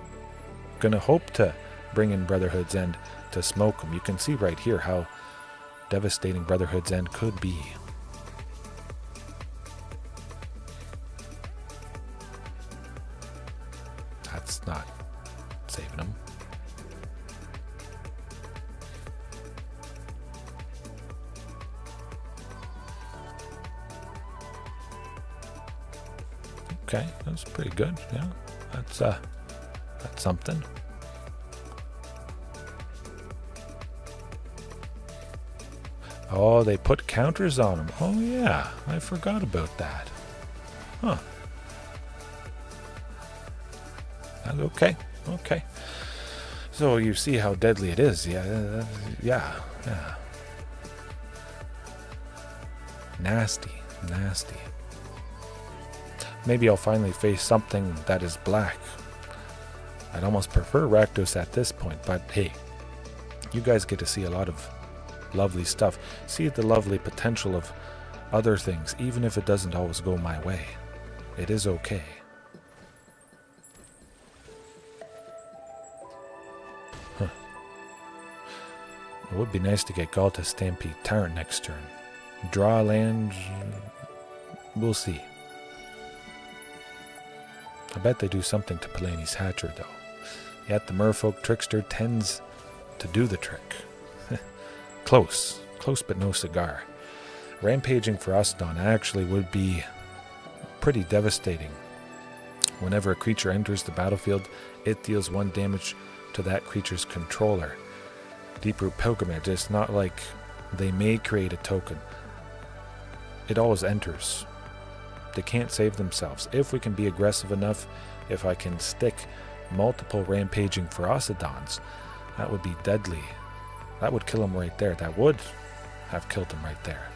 Gonna hope to bring in Brotherhood's End to smoke them. You can see right here how devastating Brotherhood's End could be. That's not saving them. Okay, that's pretty good. Yeah, that's something. Oh, they put counters on them. Oh yeah, I forgot about that. Huh. Okay. So you see how deadly it is. Yeah. Nasty. Maybe I'll finally face something that is black. I'd almost prefer Rakdos at this point, but hey, you guys get to see a lot of lovely stuff. See the lovely potential of other things, even if it doesn't always go my way. It is okay. It would be nice to get Ghalta Stampede Tyrant next turn. Draw land, we'll see. I bet they do something to Palani's Hatcher though. Yet the Merfolk Trickster tends to do the trick. Close but no cigar. Rampaging for Aston actually would be pretty devastating. Whenever a creature enters the battlefield, it deals 1 damage to that creature's controller. Deep-Root Pilgrimage, it's not like they may create a token. It always enters. They can't save themselves. If we can be aggressive enough, if I can stick multiple Rampaging Ferocidons, that would be deadly. That would kill him right there. That would have killed him right there.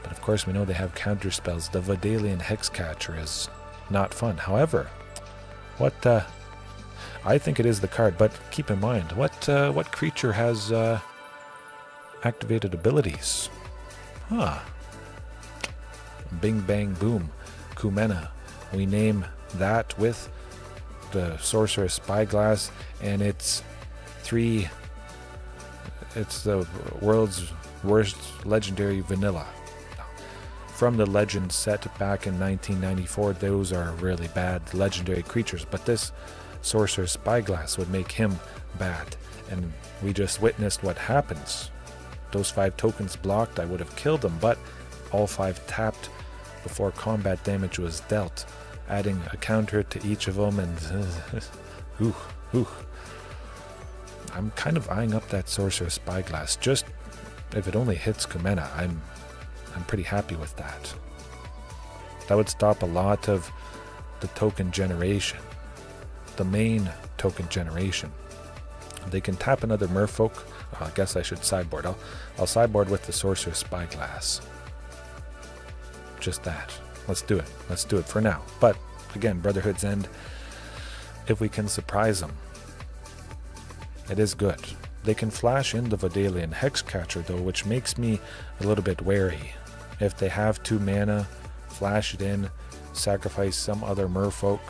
But of course we know they have counter spells. The Vidalian Hexcatcher is not fun. However, I think it is the card, but keep in mind, what creature has activated abilities? Bing Bang Boom, Commune. We name that with the Sorceress Spyglass, and it's the world's worst legendary vanilla. From the Legends set back in 1994, those are really bad legendary creatures, but this Sorcerer's Spyglass would make him bad, and we just witnessed what happens. Those 5 tokens blocked, I would have killed them, but all 5 tapped before combat damage was dealt, adding a counter to each of them, and I'm kind of eyeing up that Sorcerer's Spyglass. Just if it only hits Commune, I'm pretty happy with that. That would stop a lot of the token generation, the main token generation. They can tap another Merfolk. I guess I should sideboard. I'll sideboard with the Sorcerer's Spyglass. Just that. Let's do it. Let's do it for now. But again, Brotherhood's End, if we can surprise them, it is good. They can flash in the Vodalian Hexcatcher though, which makes me a little bit wary. If they have 2 mana, flash it in, sacrifice some other Merfolk,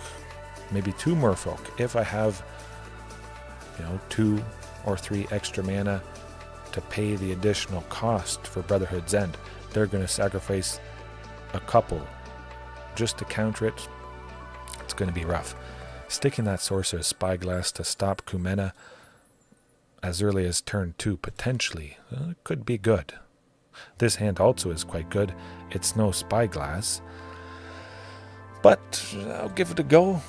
maybe 2 Merfolk. If I have, 2 or 3 extra mana to pay the additional cost for Brotherhood's End, they're going to sacrifice a couple just to counter it. It's going to be rough. Sticking that Sorcerer's Spyglass to stop Commune as early as turn 2 potentially could be good. This hand also is quite good. It's no Spyglass, but I'll give it a go.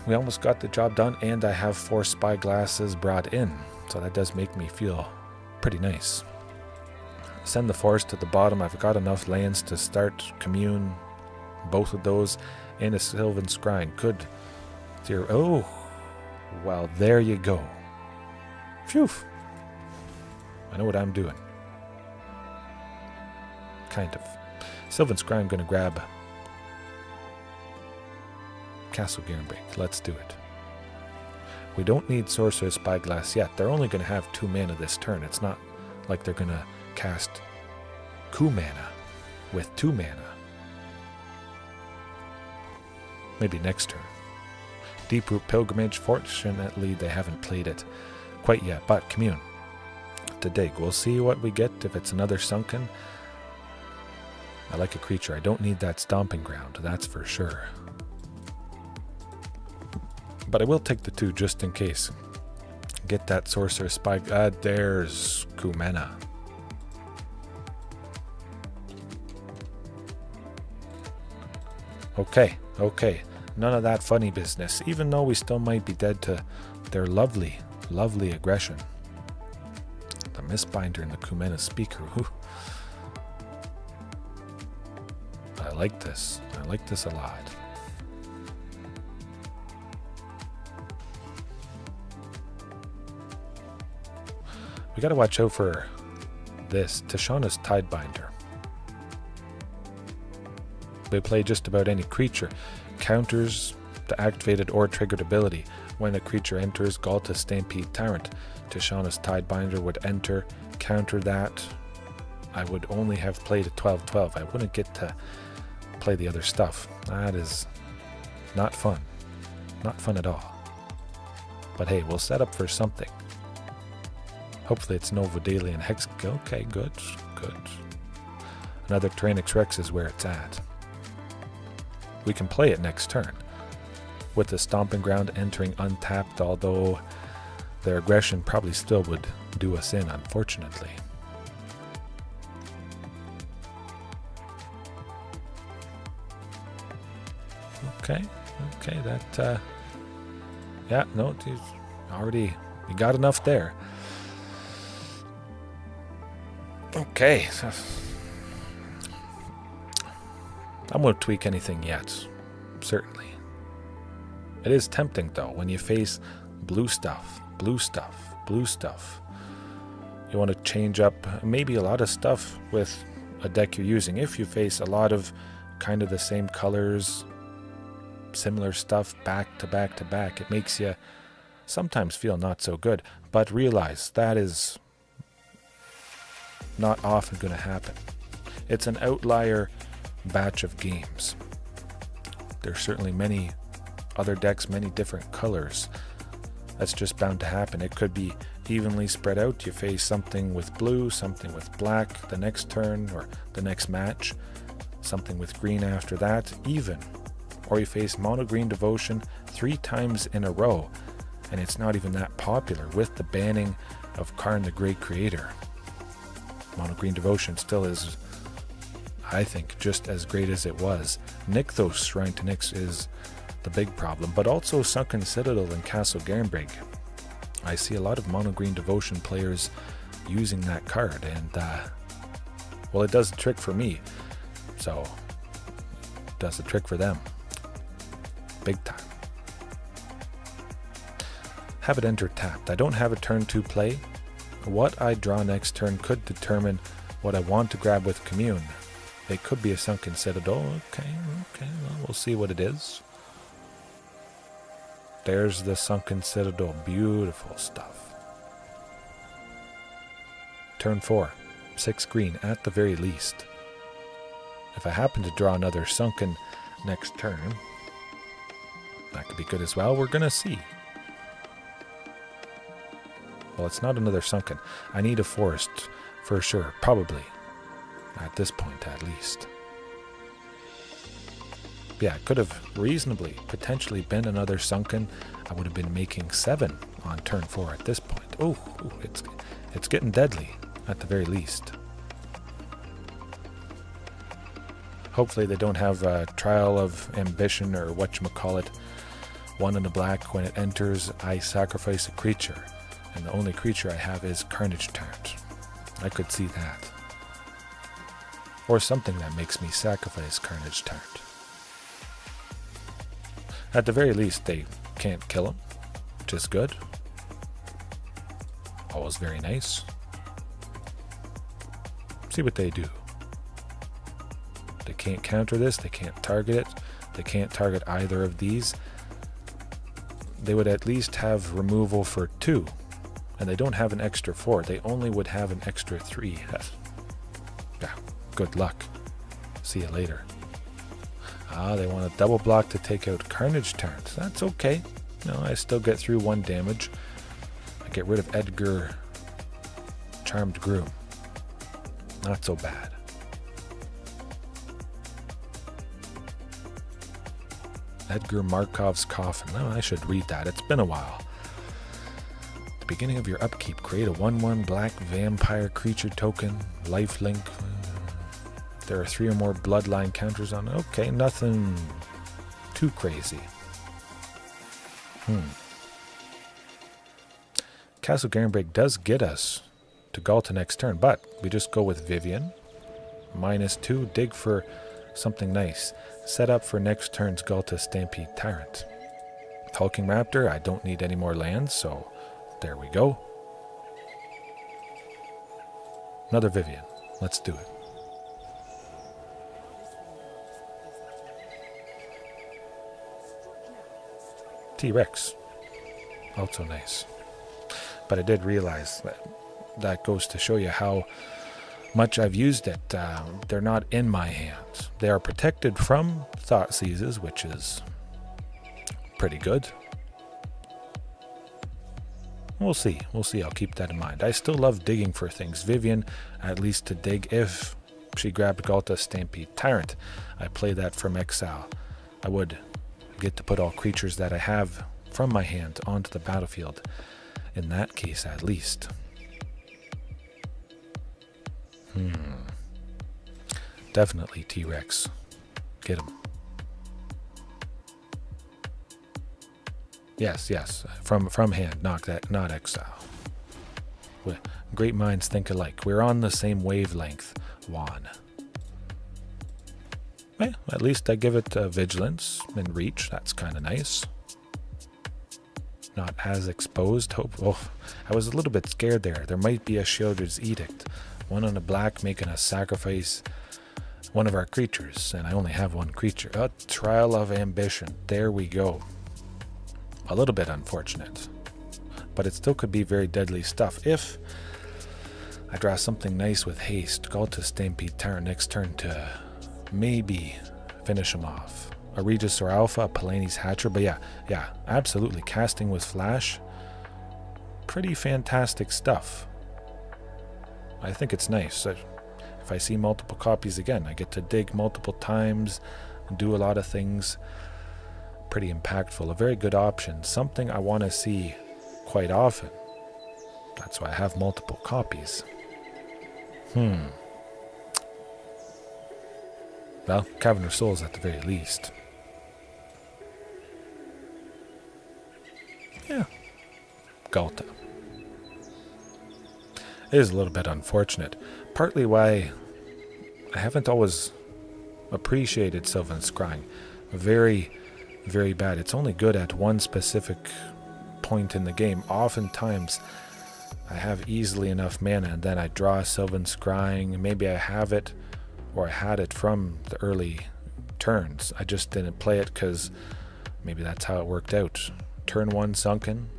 We almost got the job done, and I have 4 Spyglasses brought in, so that does make me feel pretty nice. Send the forest to the bottom. I've got enough lands to start Commune, both of those, and a Sylvan Scrying. Could dear, oh, well, there you go. Phew. I know what I'm doing. Kind of. Sylvan Scrying, going to grab Castle Garenbrig. Let's do it. We don't need Sorcerer's Spyglass yet. They're only going to have 2 mana this turn. It's not like they're going to cast Commune with 2 mana. Maybe next turn. Deeproot Pilgrimage. Fortunately, they haven't played it quite yet, but Commune to dig. We'll see what we get if it's another Sunken. I like a creature. I don't need that Stomping Ground, that's for sure. But I will take the 2 just in case. Get that Sorcerer Spike. There's Commune. Okay. None of that funny business, even though we still might be dead to their lovely aggression. The Mistbinder and the Commune Speaker. Whew. I like this. I like this a lot. We gotta watch out for this. Tishana's Tidebinder. They play just about any creature. Counters the activated or triggered ability. When a creature enters Ghalta Stampede Tyrant, Tishana's Tidebinder would enter, counter that. I would only have played a 12/12. I wouldn't get to play the other stuff. That is not fun. Not fun at all. But hey, we'll set up for something. Hopefully it's no Vodalian Hex. Okay, good. Another Tyrranax Rex is where it's at. We can play it next turn. With the Stomping Ground entering untapped, although their aggression probably still would do us in, unfortunately. Okay, that, yeah, no, you got enough there. Okay, I won't tweak anything yet, certainly. It is tempting though, when you face blue stuff. You want to change up maybe a lot of stuff with a deck you're using. If you face a lot of kind of the same colors, similar stuff back to back, it makes you sometimes feel not so good. But realize that is not often going to happen. It's an outlier batch of games. There's certainly many other decks, many different colors. That's just bound to happen. It could be evenly spread out. You face something with blue, something with black the next turn or the next match, something with green after that, even. Or you face Mono Green Devotion 3 times in a row, and it's not even that popular with the banning of Karn the Great Creator. Mono Green Devotion still is, I think, just as great as it was. Nykthos Shrine to Nyx is the big problem, but also Sunken Citadel and Castle Garenbrig. I see a lot of mono green devotion players using that card, and well, it does the trick for me, so it does the trick for them. Big time. Have it enter tapped. I don't have a turn 2 play. What I draw next turn could determine what I want to grab with Commune. It could be a Sunken Citadel. Okay, well, we'll see what it is. There's the Sunken Citadel. Beautiful stuff. Turn 4. 6 green at the very least. If I happen to draw another Sunken next turn, that could be good as well. We're going to see. Well, it's not another Sunken. I need a forest for sure. Probably. At this point, at least. Yeah, it could have reasonably, potentially been another Sunken. I would have been making 7 on turn 4 at this point. Ooh, it's getting deadly, at the very least. Hopefully they don't have a Trial of Ambition or whatchamacallit. 1 in the black. When it enters, I sacrifice a creature. And the only creature I have is Carnage Tyrant. I could see that. Or something that makes me sacrifice Carnage Tyrant. At the very least, they can't kill him, which is good. Always very nice. See what they do. They can't counter this, they can't target it, they can't target either of these. They would at least have removal for 2. And they don't have an extra 4. They only would have an extra 3. Yeah, good luck. See you later. They want a double block to take out Carnage Tyrant. That's okay. No, I still get through 1 damage. I get rid of Edgar Charmed Groom. Not so bad. Edgar Markov's Coffin. No, I should read that. It's been a while. The beginning of your upkeep, create a 1/1 black vampire creature token, lifelink. There are 3 or more bloodline counters on it. Okay, nothing too crazy. Castle Garenbrig does get us to Ghalta next turn, but we just go with Vivien. -2, dig for something nice. Set up for next turn's Ghalta Stampede Tyrant. Hulking Raptor, I don't need any more lands, so there we go. Another Vivien. Let's do it. T-Rex. Also nice. But I did realize that goes to show you how much I've used it. They're not in my hands. They are protected from Thought Seizes, which is pretty good. We'll see. I'll keep that in mind. I still love digging for things. Vivien, at least to dig if she grabbed Ghalta Stampede Tyrant. I play that from exile. I would get to put all creatures that I have from my hand onto the battlefield. In that case, at least. Definitely T-Rex. Get him. Yes. From hand, not exile. Great minds think alike. We're on the same wavelength, Juan. Well, at least I give it vigilance and reach. That's kind of nice. Not as exposed. I was a little bit scared there. There might be a Sheoldred's Edict. 1 on a black making us sacrifice one of our creatures, and I only have 1 creature. A Trial of Ambition. There we go. A little bit unfortunate, but it still could be very deadly stuff if I draw something nice with haste. Ghalta Stampede Tyrant next turn to maybe finish him off. A Regis or Alpha, a Palani's Hatcher, but yeah, absolutely. Casting with Flash, pretty fantastic stuff. I think it's nice. If I see multiple copies again, I get to dig multiple times, do a lot of things. Pretty impactful. A very good option. Something I want to see quite often. That's why I have multiple copies. Well, Cavern of Souls at the very least. Yeah. Ghalta. It is a little bit unfortunate. Partly why I haven't always appreciated Sylvan Scrying. Very, very bad. It's only good at one specific point in the game. Oftentimes, I have easily enough mana and then I draw Sylvan Scrying. Maybe I have it, or I had it from the early turns. I just didn't play it because maybe that's how it worked out. Turn 1 Sunken.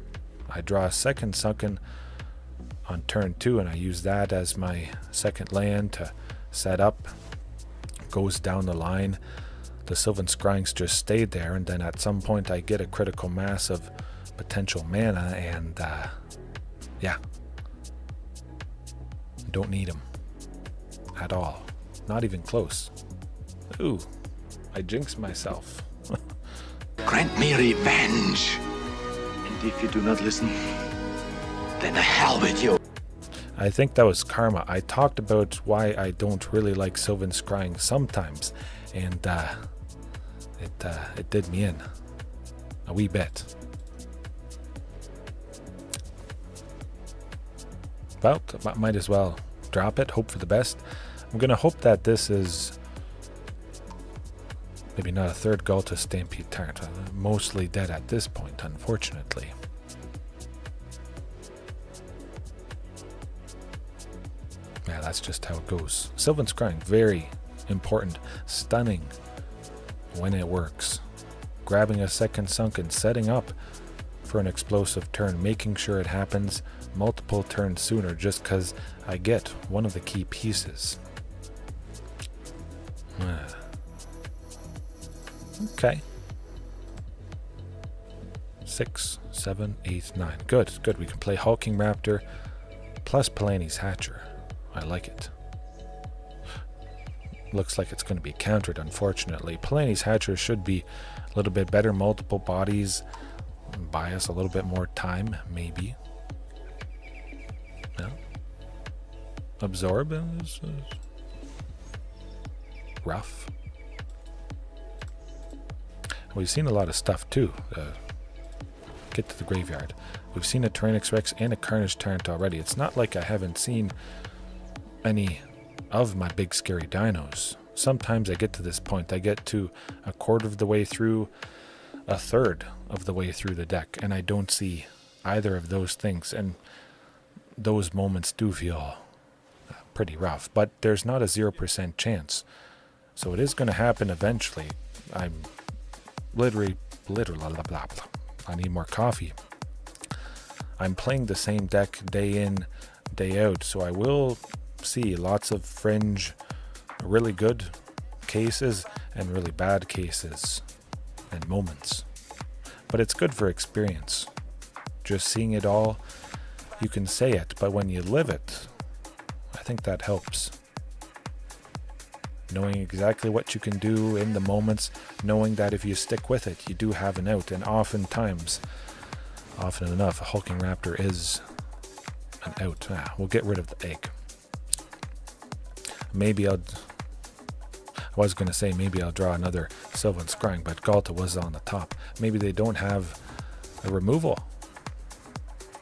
I draw a second Sunken on turn 2 and I use that as my second land to set up. Goes down the line. The Sylvan Scryings just stayed there, and then at some point I get a critical mass of potential mana, and yeah, don't need them at all. Not even close. Ooh, I jinxed myself. Grant me revenge. And if you do not listen, then the hell with you. I think that was karma. I talked about why I don't really like Sylvan Scrying sometimes, and it did me in a wee bit. Well, might as well drop it, hope for the best. I'm going to hope that this is maybe not a third Ghalta Stampede Tyrant. I'm mostly dead at this point, unfortunately. Yeah, that's just how it goes. Sylvan Scrying, very important, stunning when it works. Grabbing a second Sunken, setting up for an explosive turn, making sure it happens multiple turns sooner just because I get one of the key pieces. Okay. 6, 7, 8, 9. Good, good. We can play Hulking Raptor plus Palani's Hatcher. I like it. Looks like it's going to be countered, unfortunately. Palani's Hatcher should be a little bit better. Multiple bodies. Buy us a little bit more time, maybe. No. Absorb is rough. We've seen a lot of stuff too. Get to the graveyard. We've seen a Tyrranax Rex and a Carnage Tyrant already. It's not like I haven't seen any of my big scary dinos. Sometimes I get to this point. I get to a quarter of the way through, a third of the way through the deck, and I don't see either of those things. And those moments do feel pretty rough. But there's not a 0% chance. So it is going to happen eventually. I'm literally, blah, blah, blah. I need more coffee. I'm playing the same deck day in, day out, so I will see lots of fringe, really good cases and really bad cases and moments. But it's good for experience. Just seeing it all, you can say it, but when you live it, I think that helps. Knowing exactly what you can do in the moments, knowing that if you stick with it, you do have an out. And oftentimes, often enough, a Hulking Raptor is an out. We'll get rid of the egg. Maybe I was going to say maybe I'll draw another Sylvan Scrying, but Ghalta was on the top. Maybe they don't have a removal.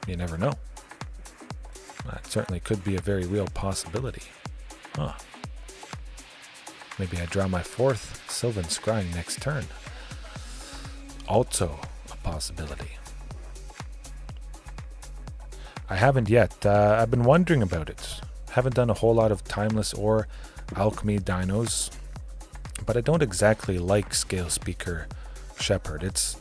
You never know. That certainly could be a very real possibility. Huh. Maybe I draw my fourth Sylvan Scrying next turn. Also a possibility. I haven't yet. I've been wondering about it. Haven't done a whole lot of Timeless or Alchemy dinos, but I don't exactly like Scale Speaker Shepherd. It's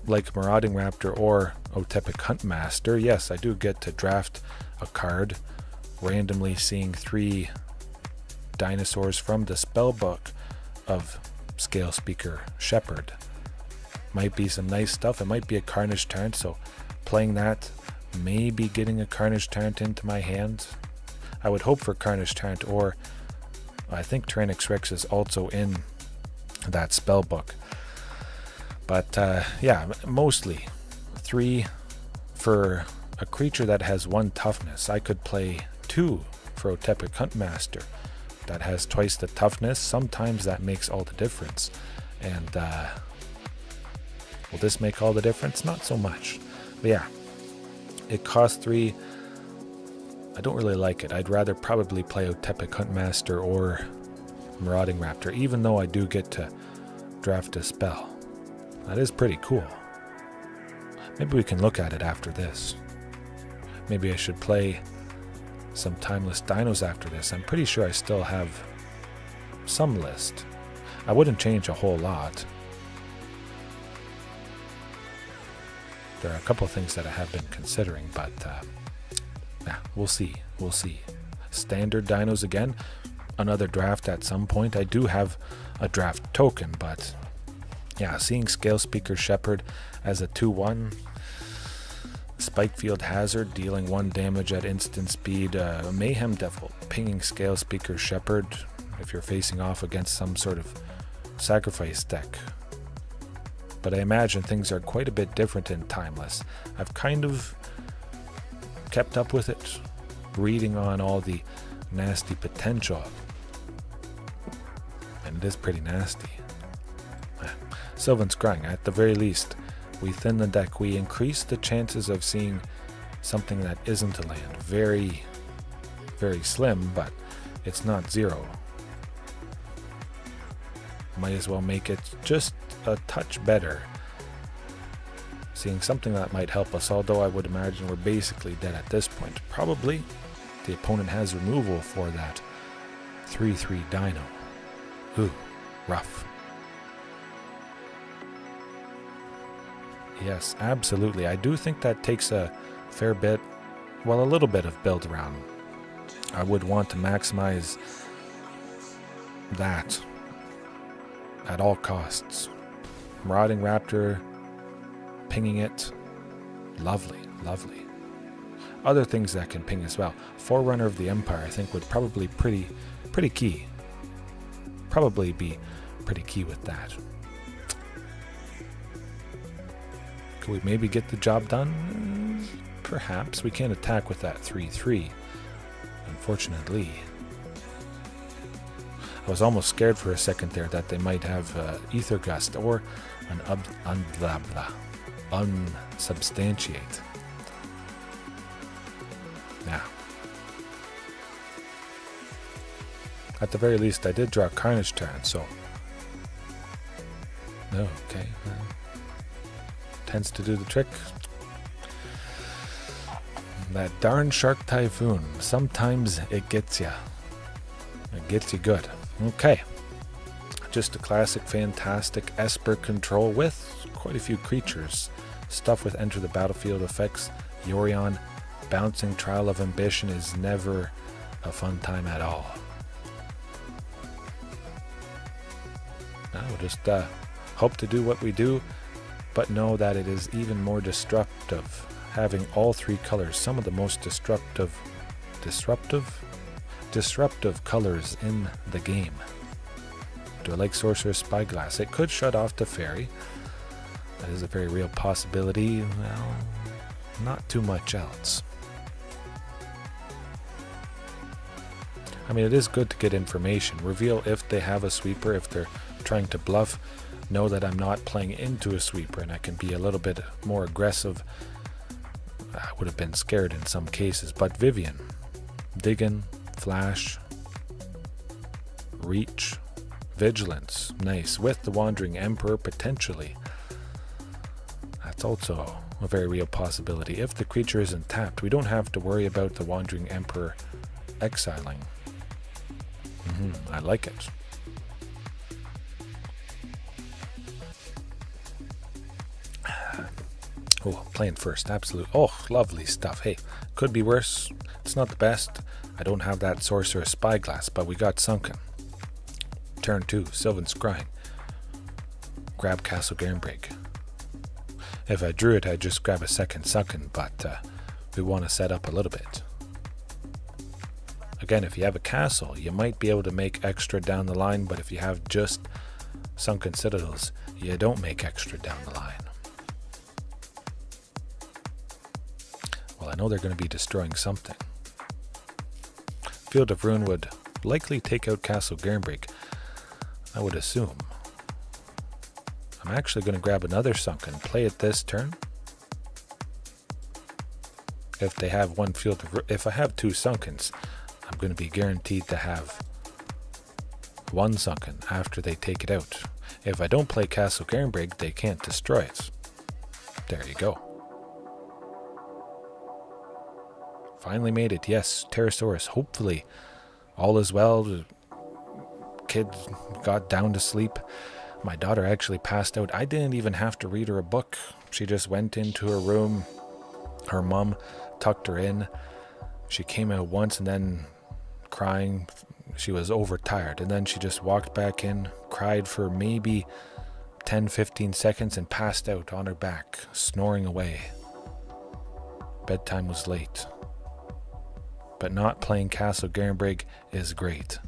like Marauding Raptor or Otepic Huntmaster. Yes, I do get to draft a card, randomly seeing 3 dinosaurs from the spellbook of Scale Speaker Shepherd. Might be some nice stuff. It might be a Carnage Tyrant, so playing that, maybe getting a Carnage Tyrant into my hand. I would hope for Carnage Tyrant, or I think Tyrranax Rex is also in that spellbook. But yeah, mostly 3 for a creature that has 1 toughness. I could play 2 for Otepic Huntmaster. that has twice the toughness, sometimes that makes all the difference. And will this make all the difference? Not so much. But yeah, it costs 3. I don't really like it. I'd rather probably play out Tepic Huntmaster or Marauding Raptor, even though I do get to draft a spell. That is pretty cool. Maybe we can look at it after this. Maybe I should play some Timeless Dinos after this. I'm pretty sure I still have some list. I wouldn't change a whole lot. There are a couple things that I have been considering, but yeah, we'll see. We'll see. Standard Dinos again. Another draft at some point. I do have a draft token, but yeah, seeing Scale Speaker Shepherd as a 2/1. Spikefield Hazard, dealing 1 damage at instant speed. Mayhem Devil, pinging Scale Speaker Shepherd if you're facing off against some sort of sacrifice deck. But I imagine things are quite a bit different in Timeless. I've kind of kept up with it, reading on all the nasty potential. And it is pretty nasty. Sylvan Scrying, at the very least, we thin the deck. We increase the chances of seeing something that isn't a land. Very, very slim, but it's not 0. Might as well make it just a touch better. Seeing something that might help us, although I would imagine we're basically dead at this point. Probably the opponent has removal for that 3/3 Dino. Ooh, rough. Yes, absolutely. I do think that takes a fair bit, well, a little bit of build around. I would want to maximize that at all costs. Marauding Raptor, pinging it, lovely, lovely. Other things that can ping as well. Forerunner of the Empire, I think, would probably pretty key. Probably be pretty key with that. Could we maybe get the job done? Perhaps. We can't attack with that 3/3, unfortunately. I was almost scared for a second there that they might have Ether Gust or an unsubstantiate. Now, at the very least, I did draw Carnage Tyrant, so no, okay. Tends to do the trick. That darn Shark Typhoon. Sometimes it gets ya. It gets you good. Okay. Just a classic, fantastic Esper control with quite a few creatures. Stuff with enter the battlefield effects. Yorion. Bouncing Trial of Ambition is never a fun time at all. Now we'll just hope to do what we do, but know that it is even more disruptive having all 3 colors, some of the most disruptive colors in the game. Do I like Sorcerer's Spyglass? It could shut off the Fairy. That is a very real possibility. Well, not too much else. I mean, it is good to get information. Reveal if they have a sweeper, if they're trying to bluff. Know that I'm not playing into a sweeper and I can be a little bit more aggressive. I would have been scared in some cases, but Vivien, Diggin, Flash, Reach, Vigilance, nice. With the Wandering Emperor, potentially. That's also a very real possibility. If the creature isn't tapped, we don't have to worry about the Wandering Emperor exiling. I like it. Oh, playing first, absolute. Oh, lovely stuff. Hey, could be worse. It's not the best. I don't have that Sorcerer's Spyglass, but we got Sunken. Turn 2, Sylvan Scrying. Grab Castle Garenbrig. If I drew it, I'd just grab a second Sunken, but we want to set up a little bit. Again, if you have a castle, you might be able to make extra down the line, but if you have just Sunken Citadels, you don't make extra down the line. Well, I know they're going to be destroying something. Field of Ruin would likely take out Castle Garenbrig, I would assume. I'm actually going to grab another Sunken, play it this turn. If they have one field, if I have two Sunkens, I'm going to be guaranteed to have one Sunken after they take it out. If I don't play Castle Garenbrig, they can't destroy it. There you go. Finally made it. Yes, Pterosaurus. Hopefully all is well. The kids got down to sleep. My daughter actually passed out. I didn't even have to read her a book. She just went into her room. Her mom tucked her in. She came out once and then crying. She was overtired. And then she just walked back in, cried for maybe 10-15 seconds and passed out on her back, snoring away. Bedtime was late. But not playing Castle Garenbrig is great,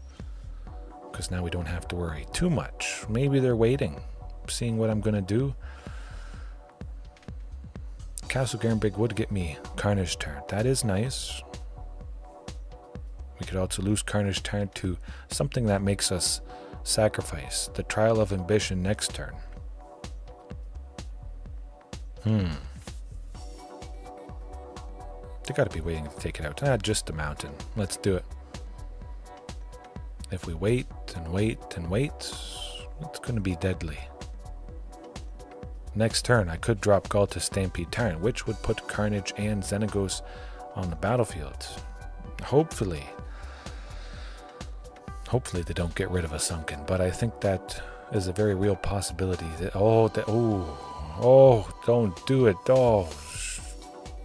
because now we don't have to worry too much. Maybe they're waiting, seeing what I'm going to do. Castle Garenbrig would get me Carnage Tyrant. That is nice. We could also lose Carnage Tyrant to something that makes us sacrifice the Trial of Ambition next turn. They gotta be waiting to take it out. Just a mountain. Let's do it. If we wait and wait and wait, it's gonna be deadly. Next turn, I could drop Ghalta Stampede Tyrant, which would put Carnage and Xenagos on the battlefield. Hopefully they don't get rid of a Sunken, but I think that is a very real possibility. Don't do it. Oh,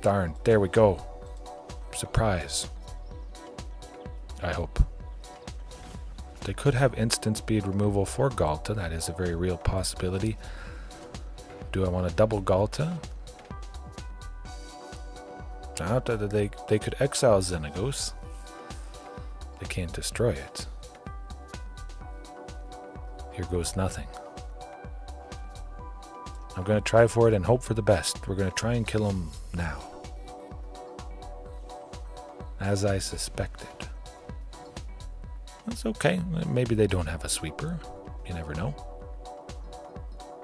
darn. There we go. Surprise. I hope. They could have instant speed removal for Ghalta. That is a very real possibility. Do I want to double Ghalta? They could exile Xenagos. They can't destroy it. Here goes nothing. I'm going to try for it and hope for the best. We're going to try and kill him now. As I suspected. That's okay. Maybe they don't have a sweeper. You never know.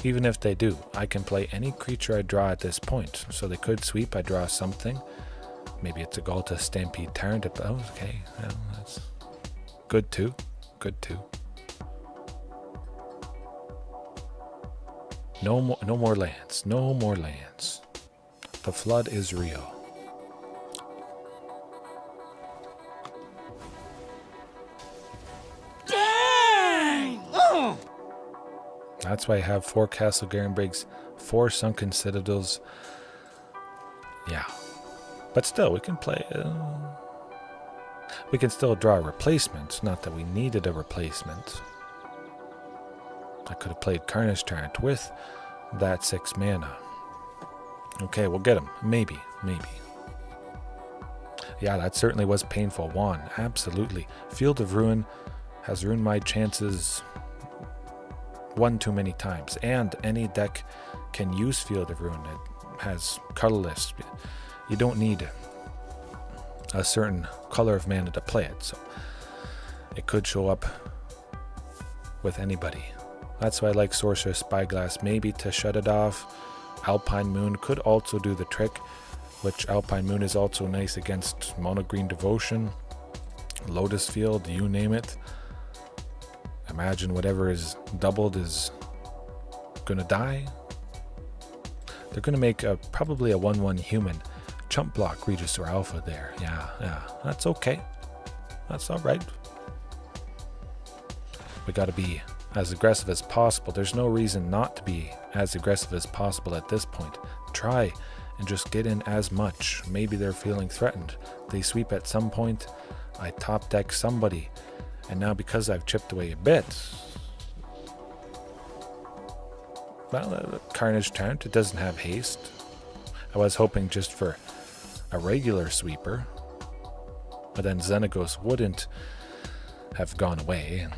Even if they do, I can play any creature I draw at this point. So they could sweep. I draw something. Maybe it's a Ghalta Stampede Tyrant. Oh, okay. Well, that's good too. Good too. No more lands. No more lands. The flood is real. Dang! Oh! That's why I have 4 Castle Garenbrigs, 4 Sunken Citadels. Yeah. But still, we can play... we can still draw a replacement. Not that we needed a replacement. I could have played Carnage Tyrant with that 6 mana. Okay, we'll get him. Maybe. Yeah, that certainly was painful. Juan, absolutely. Field of Ruin has ruined my chances one too many times. And any deck can use Field of Ruin. It has colorless. You don't need a certain color of mana to play it. So it could show up with anybody. That's why I like Sorcerous Spyglass, maybe to shut it off. Alpine Moon could also do the trick, which Alpine Moon is also nice against Mono Green Devotion, Lotus Field, you name it. Imagine whatever is doubled is gonna die. They're gonna make probably a 1/1 human chump block Regisaur Alpha there. Yeah, that's okay. That's alright. We gotta be as aggressive as possible. There's no reason not to be as aggressive as possible at this point. Try and just get in as much. Maybe they're feeling threatened. They sweep at some point. I top deck somebody. And now because I've chipped away a bit, well, Carnage Tyrant, it doesn't have haste. I was hoping just for a regular sweeper, but then Xenagos wouldn't have gone away.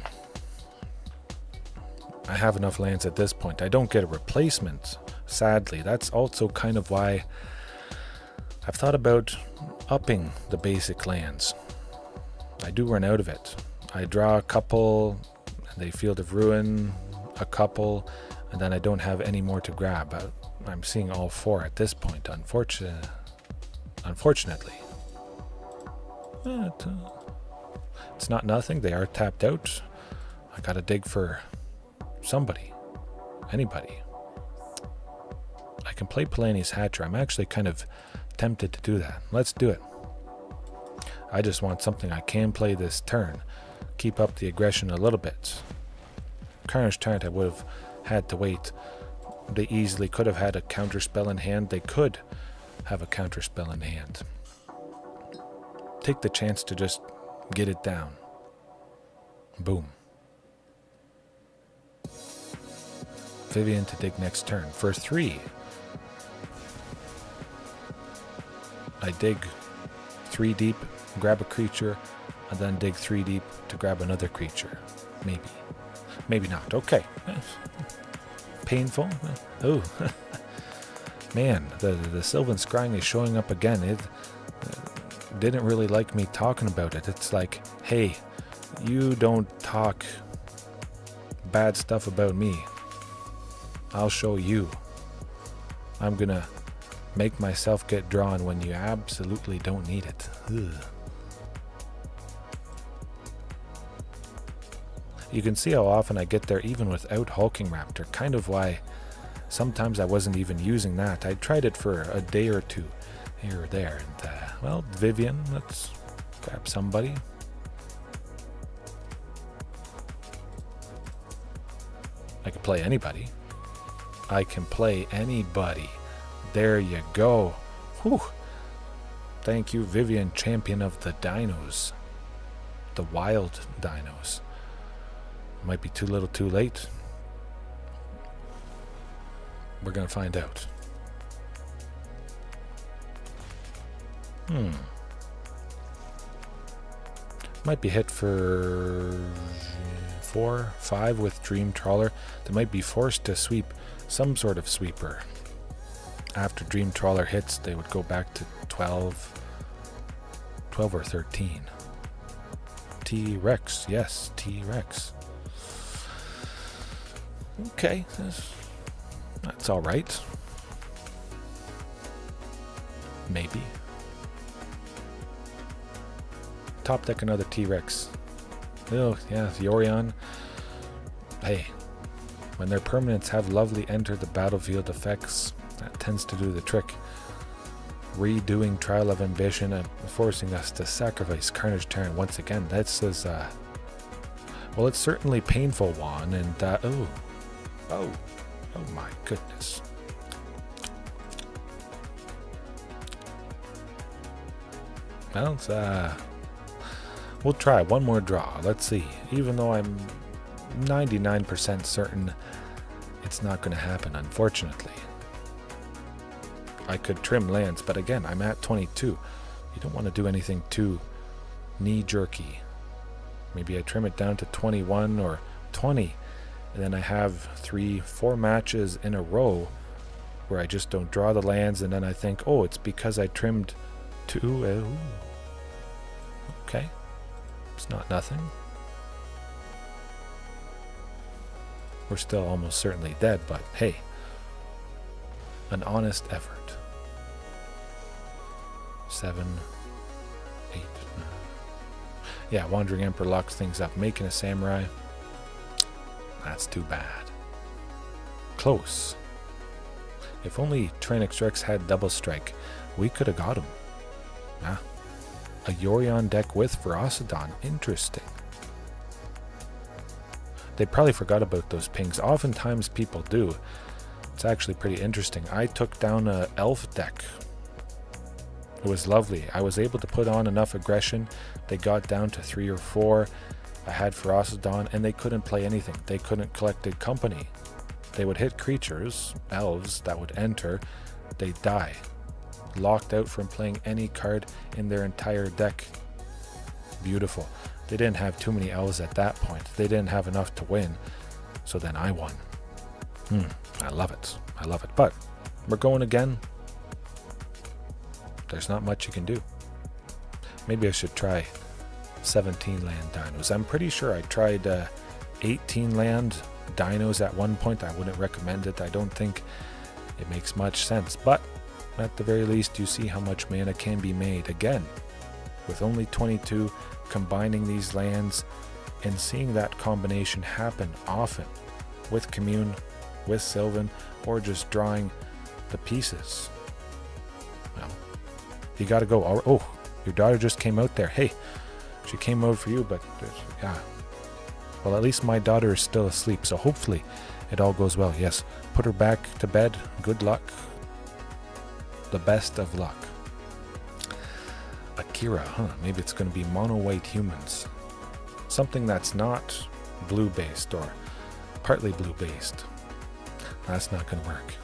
I have enough lands at this point. I don't get a replacement, sadly. That's also kind of why I've thought about upping the basic lands. I do run out of it. I draw a couple, and they Field of Ruin a couple, and then I don't have any more to grab. I'm seeing all 4 at this point, unfortunately. But, it's not nothing. They are tapped out. I gotta dig for somebody. Anybody. I can play Palani's Hatcher. I'm actually kind of tempted to do that. Let's do it. I just want something I can play this turn. Keep up the aggression a little bit. Carnage Tyrant, I would have had to wait. They easily could have had a counterspell in hand. They could have a counterspell in hand. Take the chance to just get it down. Boom. Vivien to dig next turn. For 3. I dig 3 deep, grab a creature, and then dig 3 deep to grab another creature. Maybe. Maybe not. Okay. Painful. Oh. Man, the Sylvan Scrying is showing up again. It didn't really like me talking about it. It's like, hey, you don't talk bad stuff about me. I'll show you. I'm gonna make myself get drawn when you absolutely don't need it. Ugh. You can see how often I get there even without Hulking Raptor. Kind of why sometimes I wasn't even using that. I tried it for a day or two here or there. And, well, Vivien, let's grab somebody. I can play anybody. I can play anybody. There you go. Whew. Thank you, Vivien, champion of the Dinos. The wild Dinos. Might be too little too late. We're going to find out. Might be hit for 4, 5 with Dream Trawler. They might be forced to sweep some sort of sweeper. After Dream Trawler hits, they would go back to 12 or 13. T-Rex, yes, T-Rex. Okay, that's all right. Maybe. Top deck another T-Rex. Oh, yeah, Yorion. Hey, when their permanents have lovely enter the battlefield effects, that tends to do the trick. Redoing Trial of Ambition and forcing us to sacrifice Carnage Tyrant once again. That's as, well, it's certainly painful one, and, oh my goodness. Well, it's, we'll try one more draw. Let's see. Even though I'm 99% certain it's not going to happen, unfortunately. I could trim lands, but again, I'm at 22. You don't want to do anything too knee-jerky. Maybe I trim it down to 21 or 20, and then I have 3-4 matches in a row where I just don't draw the lands, and then I think, oh, it's because I trimmed 2. Okay. It's not nothing. We're still almost certainly dead, but hey, an honest effort. 7, 8, 9. Yeah, Wandering Emperor locks things up. Making a Samurai. That's too bad. Close. If only Tyrranax Rex had double strike, we could have got him. Ah. A Yorion deck with Ferocidon. Interesting. They probably forgot about those pings. Oftentimes people do. It's actually pretty interesting. I took down a elf deck. It was lovely. I was able to put on enough aggression. They got down to 3 or 4. I had Ferocidon, and they couldn't play anything. They couldn't collect a company. They would hit creatures, elves, that would enter. They'd die. Locked out from playing any card in their entire deck. Beautiful. They didn't have too many elves at that point. They didn't have enough to win. So then I won. I love it. I love it. But we're going again. There's not much you can do. Maybe I should try 17 land dinos. I'm pretty sure I tried 18 land dinos at one point. I wouldn't recommend it. I don't think it makes much sense, but at the very least you see how much mana can be made again with only 22, combining these lands and seeing that combination happen often with Commune, with Sylvan, or just drawing the pieces. Well, you gotta go. Oh, your daughter just came out there. Hey, she came out for you, but yeah. Well, at least my daughter is still asleep, so hopefully it all goes well. Yes, put her back to bed. Good luck. The best of luck. Akira, maybe it's going to be mono-white humans. Something that's not blue-based or partly blue-based. That's not going to work.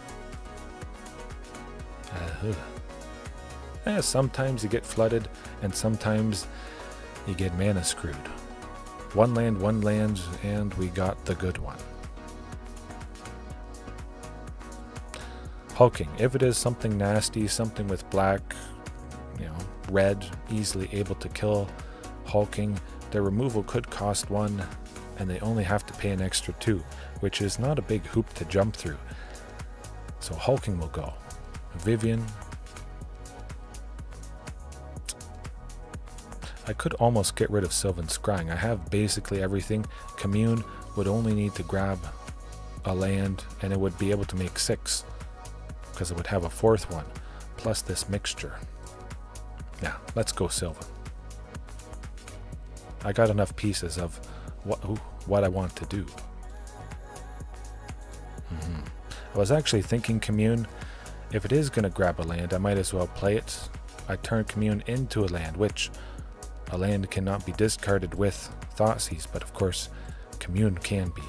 Sometimes you get flooded, and sometimes you get mana screwed. One land, and we got the good one. Hulking. If it is something nasty, something with black, red, easily able to kill Hulking, their removal could cost 1, and they only have to pay an extra 2, which is not a big hoop to jump through. So Hulking will go. Vivien. I could almost get rid of Sylvan Scrying. I have basically everything. Commune would only need to grab a land, and it would be able to make 6, because it would have a 4th one, plus this mixture. Yeah, let's go Sylvan. I got enough pieces of what I want to do. I was actually thinking Commune, if it is going to grab a land, I might as well play it. I turn Commune into a land, which a land cannot be discarded with Thoughtseize, but of course Commune can be.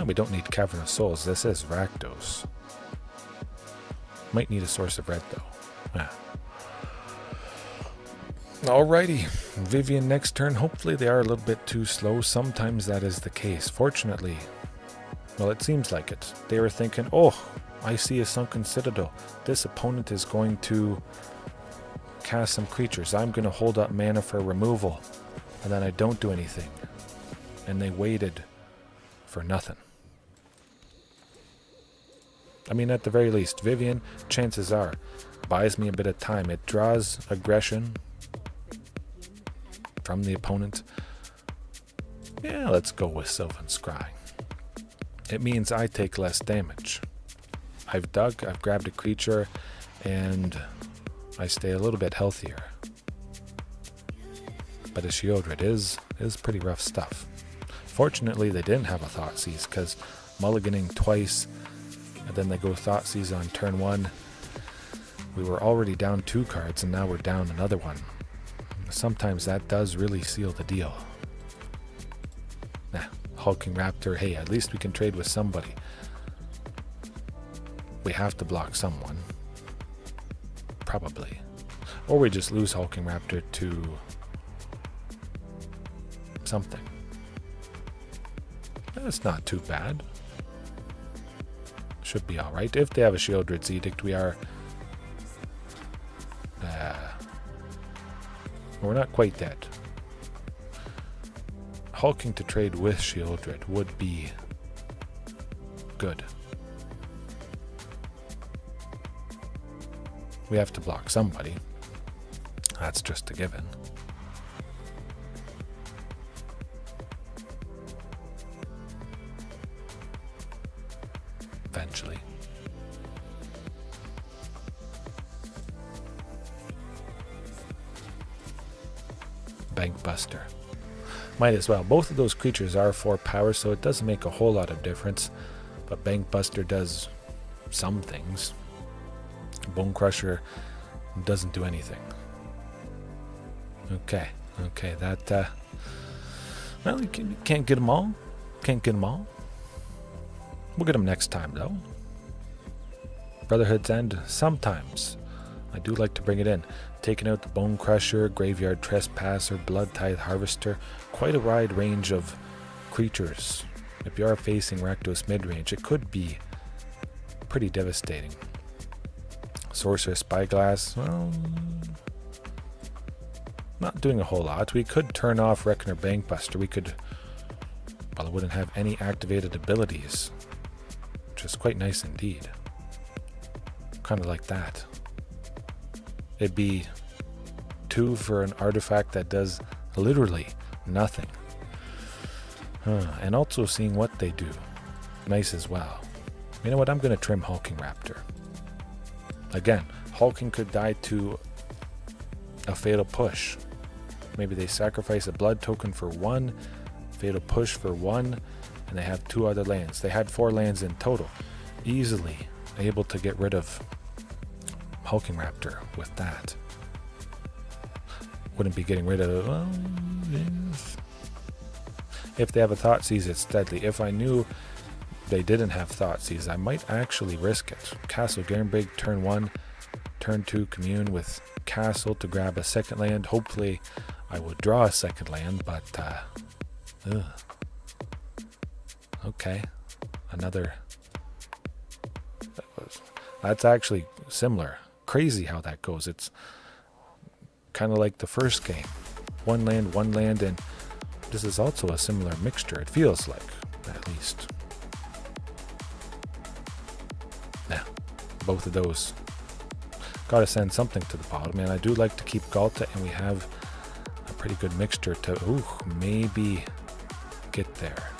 We don't need Cavern of Souls. This is Rakdos. Might need a source of red though. Alrighty, Vivien next turn. Hopefully they are a little bit too slow. Sometimes that is the case. Fortunately, well, it seems like it. They were thinking, oh, I see a Sunken Citadel. This opponent is going to cast some creatures. I'm going to hold up mana for removal, and then I don't do anything. And they waited for nothing. I mean, at the very least, Vivien, chances are, buys me a bit of time. It draws aggression from the opponent. Yeah, let's go with Sylvan Scrying. It means I take less damage. I've grabbed a creature, and I stay a little bit healthier. But a Sheoldred is pretty rough stuff. Fortunately, they didn't have a Thoughtseize, because mulliganing twice, and then they go Thoughtseize on turn 1. We were already down 2 cards, and now we're down another one. Sometimes that does really seal the deal. Hulking Raptor, hey, at least we can trade with somebody. We have to block someone. Probably. Or we just lose Hulking Raptor to something. That's not too bad. Should be alright. If they have a Sheoldred's Edict, we are... we're not quite dead. Hulking to trade with Sheoldred would be good. We have to block somebody. That's just a given. Eventually. Bank Buster. Might as well. Both of those creatures are 4 power, so it doesn't make a whole lot of difference. But Bank Buster does some things. Bone Crusher doesn't do anything. Okay, that... well, you can't get them all. Can't get them all. We'll get them next time, though. Brotherhood's End, sometimes. I do like to bring it in. Taking out the Bone Crusher, Graveyard Trespasser, Blood Tithe Harvester. Quite a wide range of creatures. If you are facing Rakdos Midrange, it could be pretty devastating. Sorcerer Spyglass, well, Not doing a whole lot. We could turn off Reckoner Bankbuster. We could... Well, it wouldn't have any activated abilities. Which is quite nice indeed. Kind of like that. It'd be 2 for an artifact that does literally nothing. And also seeing what they do. Nice as well. You know what? I'm going to trim Hulking Raptor. Again, Hulking could die to a Fatal Push. Maybe they sacrifice a blood token for 1, Fatal Push for 1, and they have 2 other lands. They had 4 lands in total. Easily able to get rid of Hulking Raptor with that. Wouldn't be getting rid of... Well, yes. If they have a Thoughtseize, it's deadly. If I knew they didn't have Thoughtseize, I might actually risk it. Castle Garenbrig, turn 1. Turn 2, Commune with Castle to grab a second land. Hopefully I would draw a second land, but... Okay. Another... That's actually similar. Crazy how that goes. It's kind of like the first game. 1 land, and this is also a similar mixture. It feels like, at least. Yeah, both of those. Gotta send something to the bottom, and I do like to keep Ghalta, and we have a pretty good mixture to, maybe get there.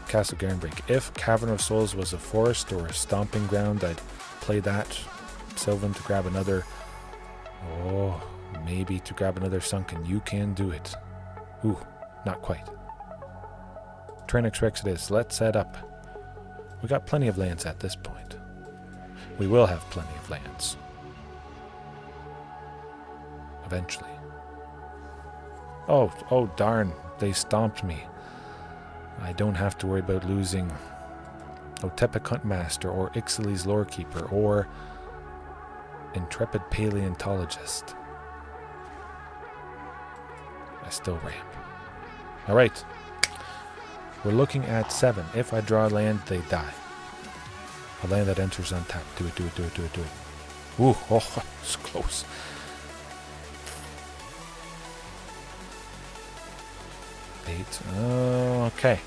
Castle Garenbrig. If Cavern of Souls was a forest or a stomping ground, I'd play that. Sylvan to grab another. Maybe to grab another Sunken. You can do it. Not quite. Tyrranax Rex it is. Let's set up. We got plenty of lands at this point. We will have plenty of lands. Eventually. Oh darn. They stomped me. I don't have to worry about losing Otepic Huntmaster or Ixaly's Lorekeeper or Intrepid Paleontologist. I still ramp. Alright. We're looking at 7. If I draw a land, they die. A land that enters untapped. Do it. It's close. Okay.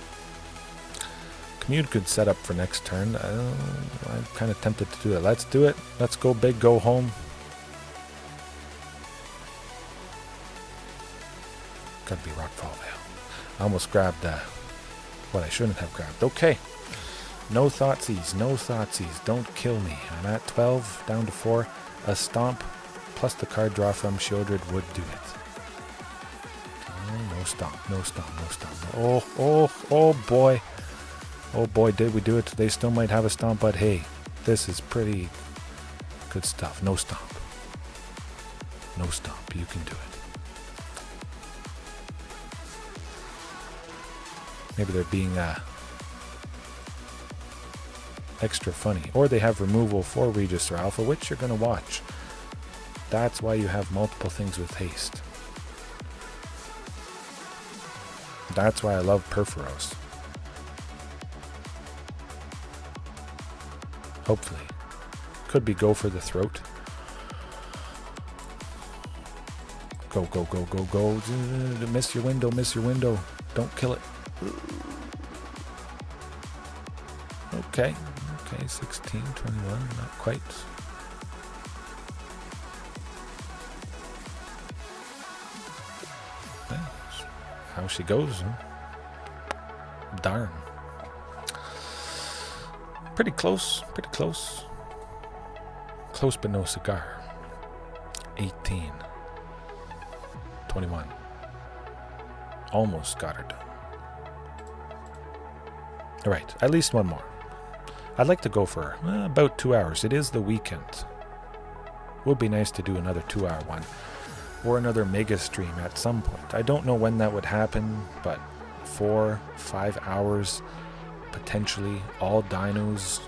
Commune could set up for next turn. I'm kind of tempted to do it. Let's do it. Let's go big, go home. Could be Rockfall Vale. I almost grabbed what I shouldn't have grabbed. Okay. No Thoughtseize. Don't kill me. I'm at 12, down to 4. A Stomp plus the card draw from Shieldred would do it. No stomp. Oh boy. Oh boy, did we do it. They still might have a stomp, but hey, this is pretty good stuff. No stomp. You can do it. Maybe they're being extra funny. Or they have removal for Regis or Alpha, which you're going to watch. That's why you have multiple things with haste. That's why I love Perforos. Hopefully. Could be go for the throat. Go. Miss your window. Don't kill it. Okay, 16, 21, not quite. That's how she goes. Darn. Pretty close. Close but no cigar. 18. 21. Almost got her done. Alright, at least one more. I'd like to go for about 2 hours. It is the weekend. Would be nice to do another 2-hour one. Or another mega stream at some point. I don't know when that would happen, but 4-5 hours potentially. All dinos.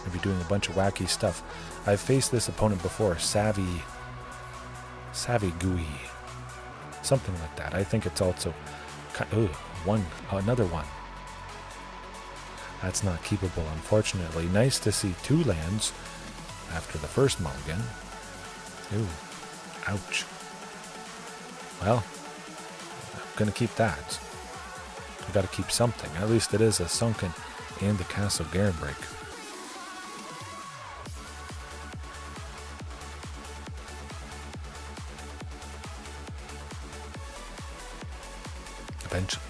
Maybe doing a bunch of wacky stuff. I've faced this opponent before. Savvy Gooey. Something like that. I think it's also... another one. That's not keepable, unfortunately. Nice to see 2 lands after the first mulligan. Ouch. Well, I'm going to keep that. We've got to keep something. At least it is a Sunken and the Castle Garenbrig. Eventually.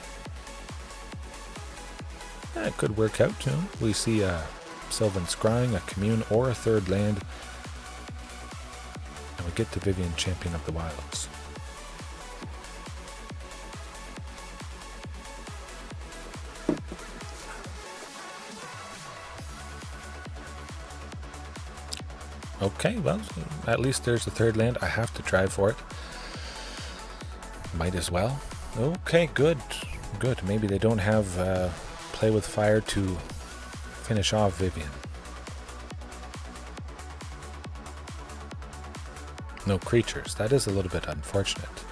Yeah, it could work out, you know. We see a Sylvan Scrying, a Commune, or a third land. And we get to Vivien, Champion of the Wilds. Okay, well, at least there's a third land. I have to try for it. Might as well. Okay, good. Good. Maybe they don't have Play with Fire to finish off Vivien. No creatures. That is a little bit unfortunate.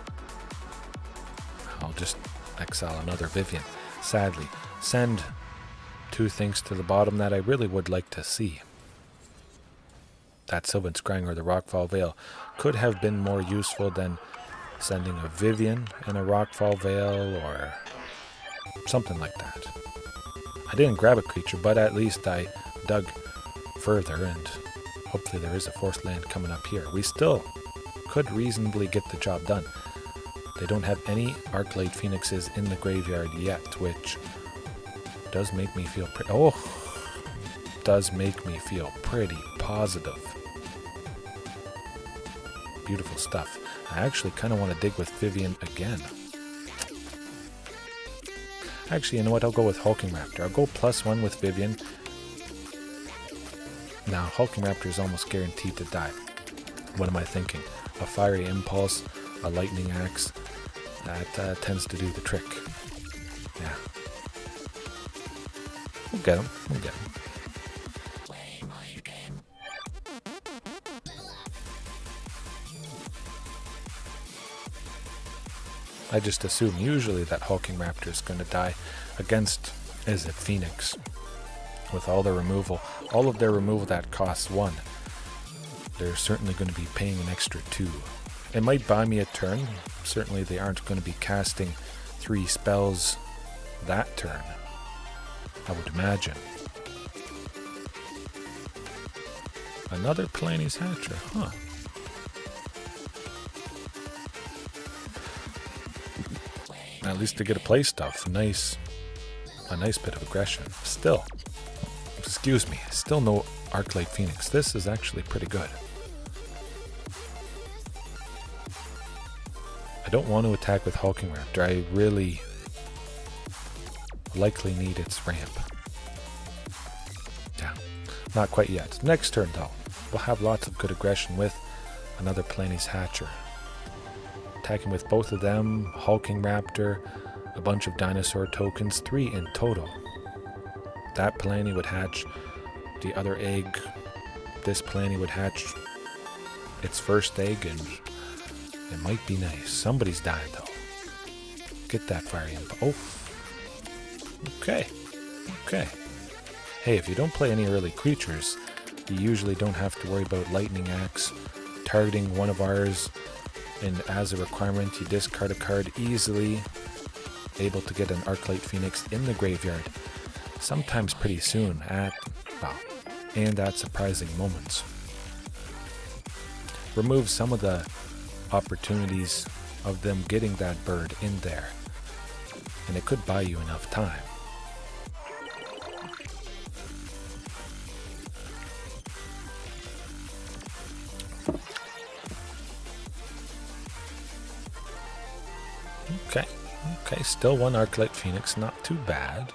I'll just exile another Vivien. Sadly, send two things to the bottom that I really would like to see. That Sylvan Scrying or the Rockfall Veil could have been more useful than sending a Vivien and a Rockfall Veil or something like that. I didn't grab a creature, but at least I dug further, and hopefully there is a fourth land coming up here. We still could reasonably get the job done. They don't have any Arclight Phoenixes in the graveyard yet, which does make me feel pretty positive. Beautiful stuff. I actually kind of want to dig with Vivien again. Actually, you know what? I'll go with Hulking Raptor. I'll go +1 with Vivien. Now, Hulking Raptor is almost guaranteed to die. What am I thinking? A Fiery Impulse, a Lightning Axe. That tends to do the trick. Yeah. We'll get him. We'll get him. I just assume usually that Hulking Raptor is going to die against Izzet Phoenix. With all their removal, all of their removal that costs 1, they're certainly going to be paying an extra 2. It might buy me a turn. Certainly they aren't going to be casting 3 spells that turn, I would imagine. Another Palani's Hatcher, huh? At least to get a play stuff, a nice bit of aggression. Still no Arclight Phoenix. This is actually pretty good. I don't want to attack with Hulking Raptor. I really likely need its ramp. Yeah, not quite yet. Next turn though, we'll have lots of good aggression with another Palani's Hatcher. Attacking with both of them, Hulking Raptor, a bunch of dinosaur tokens, 3 in total. That Palani would hatch the other egg. This Palani would hatch its first egg, and it might be nice. Somebody's dying though. Get that Fiery Impulse. Oh. Okay. Hey, if you don't play any early creatures, you usually don't have to worry about Lightning Axe targeting one of ours. And as a requirement, you discard a card easily, able to get an Arclight Phoenix in the graveyard, sometimes pretty soon and at surprising moments. Remove some of the opportunities of them getting that bird in there, and it could buy you enough time. Okay, still 1 Arclight Phoenix, not too bad.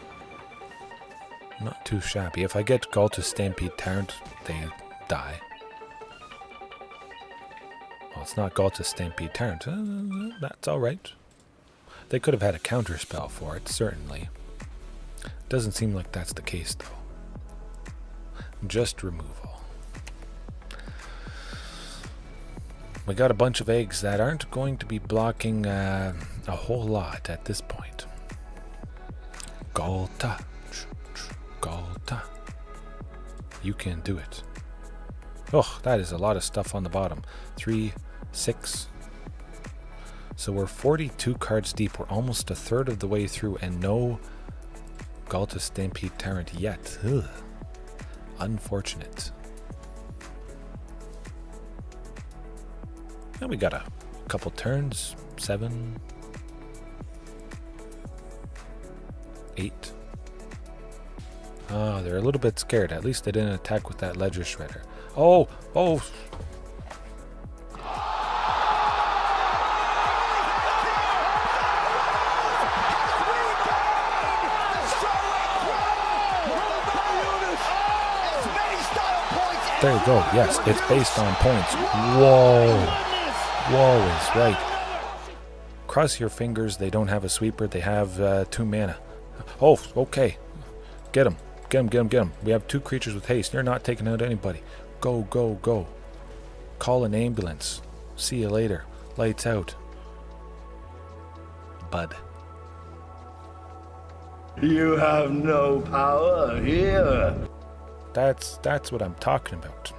Not too shabby. If I get Ghalta Stampede Tyrant, they die. Well, it's not Ghalta Stampede Tyrant. That's alright. They could have had a counter spell for it, certainly. Doesn't seem like that's the case, though. Just removal. We got a bunch of eggs that aren't going to be blocking a whole lot at this point. Ghalta. You can do it. Oh, that is a lot of stuff on the bottom. 3, 6. So we're 42 cards deep. We're almost a third of the way through and no Ghalta Stampede Tyrant yet. Ugh. Unfortunate. And we got a couple turns. 7, 8. Oh, they're a little bit scared. At least they didn't attack with that Ledger Shredder. Oh, oh. There you go. Yes, it's based on points. Whoa. Whoa is right. Cross your fingers. They don't have a sweeper. They have 2 mana. Oh, okay. Get him. Get him, get him, get him. We have 2 creatures with haste. You're not taking out anybody. Go, go, go. Call an ambulance. See you later. Lights out. Bud. You have no power here. That's what I'm talking about.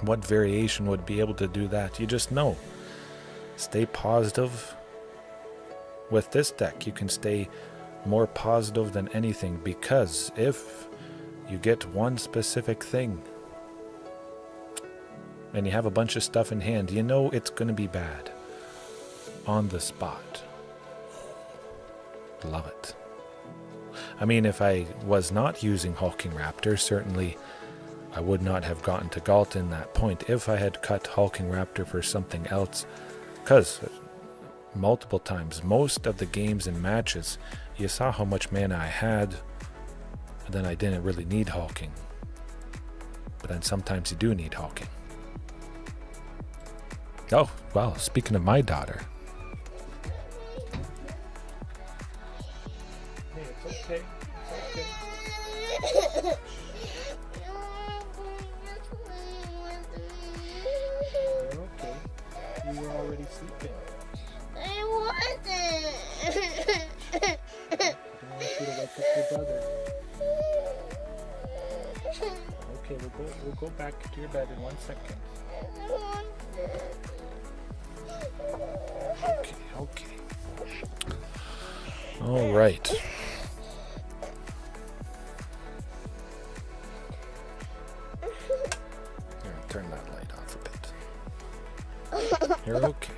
What variation would be able to do that? You just know. Stay positive. With this deck, you can stay more positive than anything, because if you get one specific thing and you have a bunch of stuff in hand, you know it's going to be bad on the spot. Love it. I mean, if I was not using Hulking Raptor, certainly I would not have gotten to Ghalta in that point. If I had cut Hulking Raptor for something else, because multiple times, most of the games and matches, you saw how much mana I had, and then I didn't really need Hulking. But then sometimes you do need Hulking. Oh, well, speaking of my daughter. Hey, it's okay. It's okay. You're okay. You were already sleeping. I wasn't. I want you to wake up your brother. Okay, we'll go back to your bed in 1 second. Okay. All right. Here, turn that light off a bit. You're okay.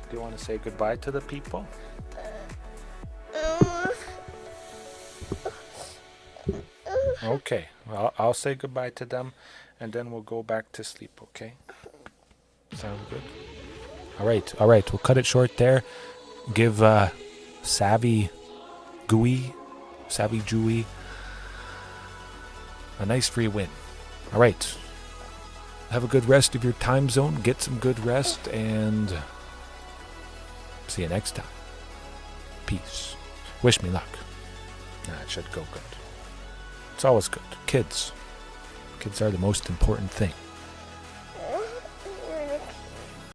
Do you want to say goodbye to the people? Okay, well, I'll say goodbye to them, and then we'll go back to sleep, okay? Sound good? All right, we'll cut it short there. Give Savvy Jui a nice free win. All right, have a good rest of your time zone, get some good rest, and see you next time. Peace. Wish me luck. Nah, it should go good. It's always good. Kids are the most important thing.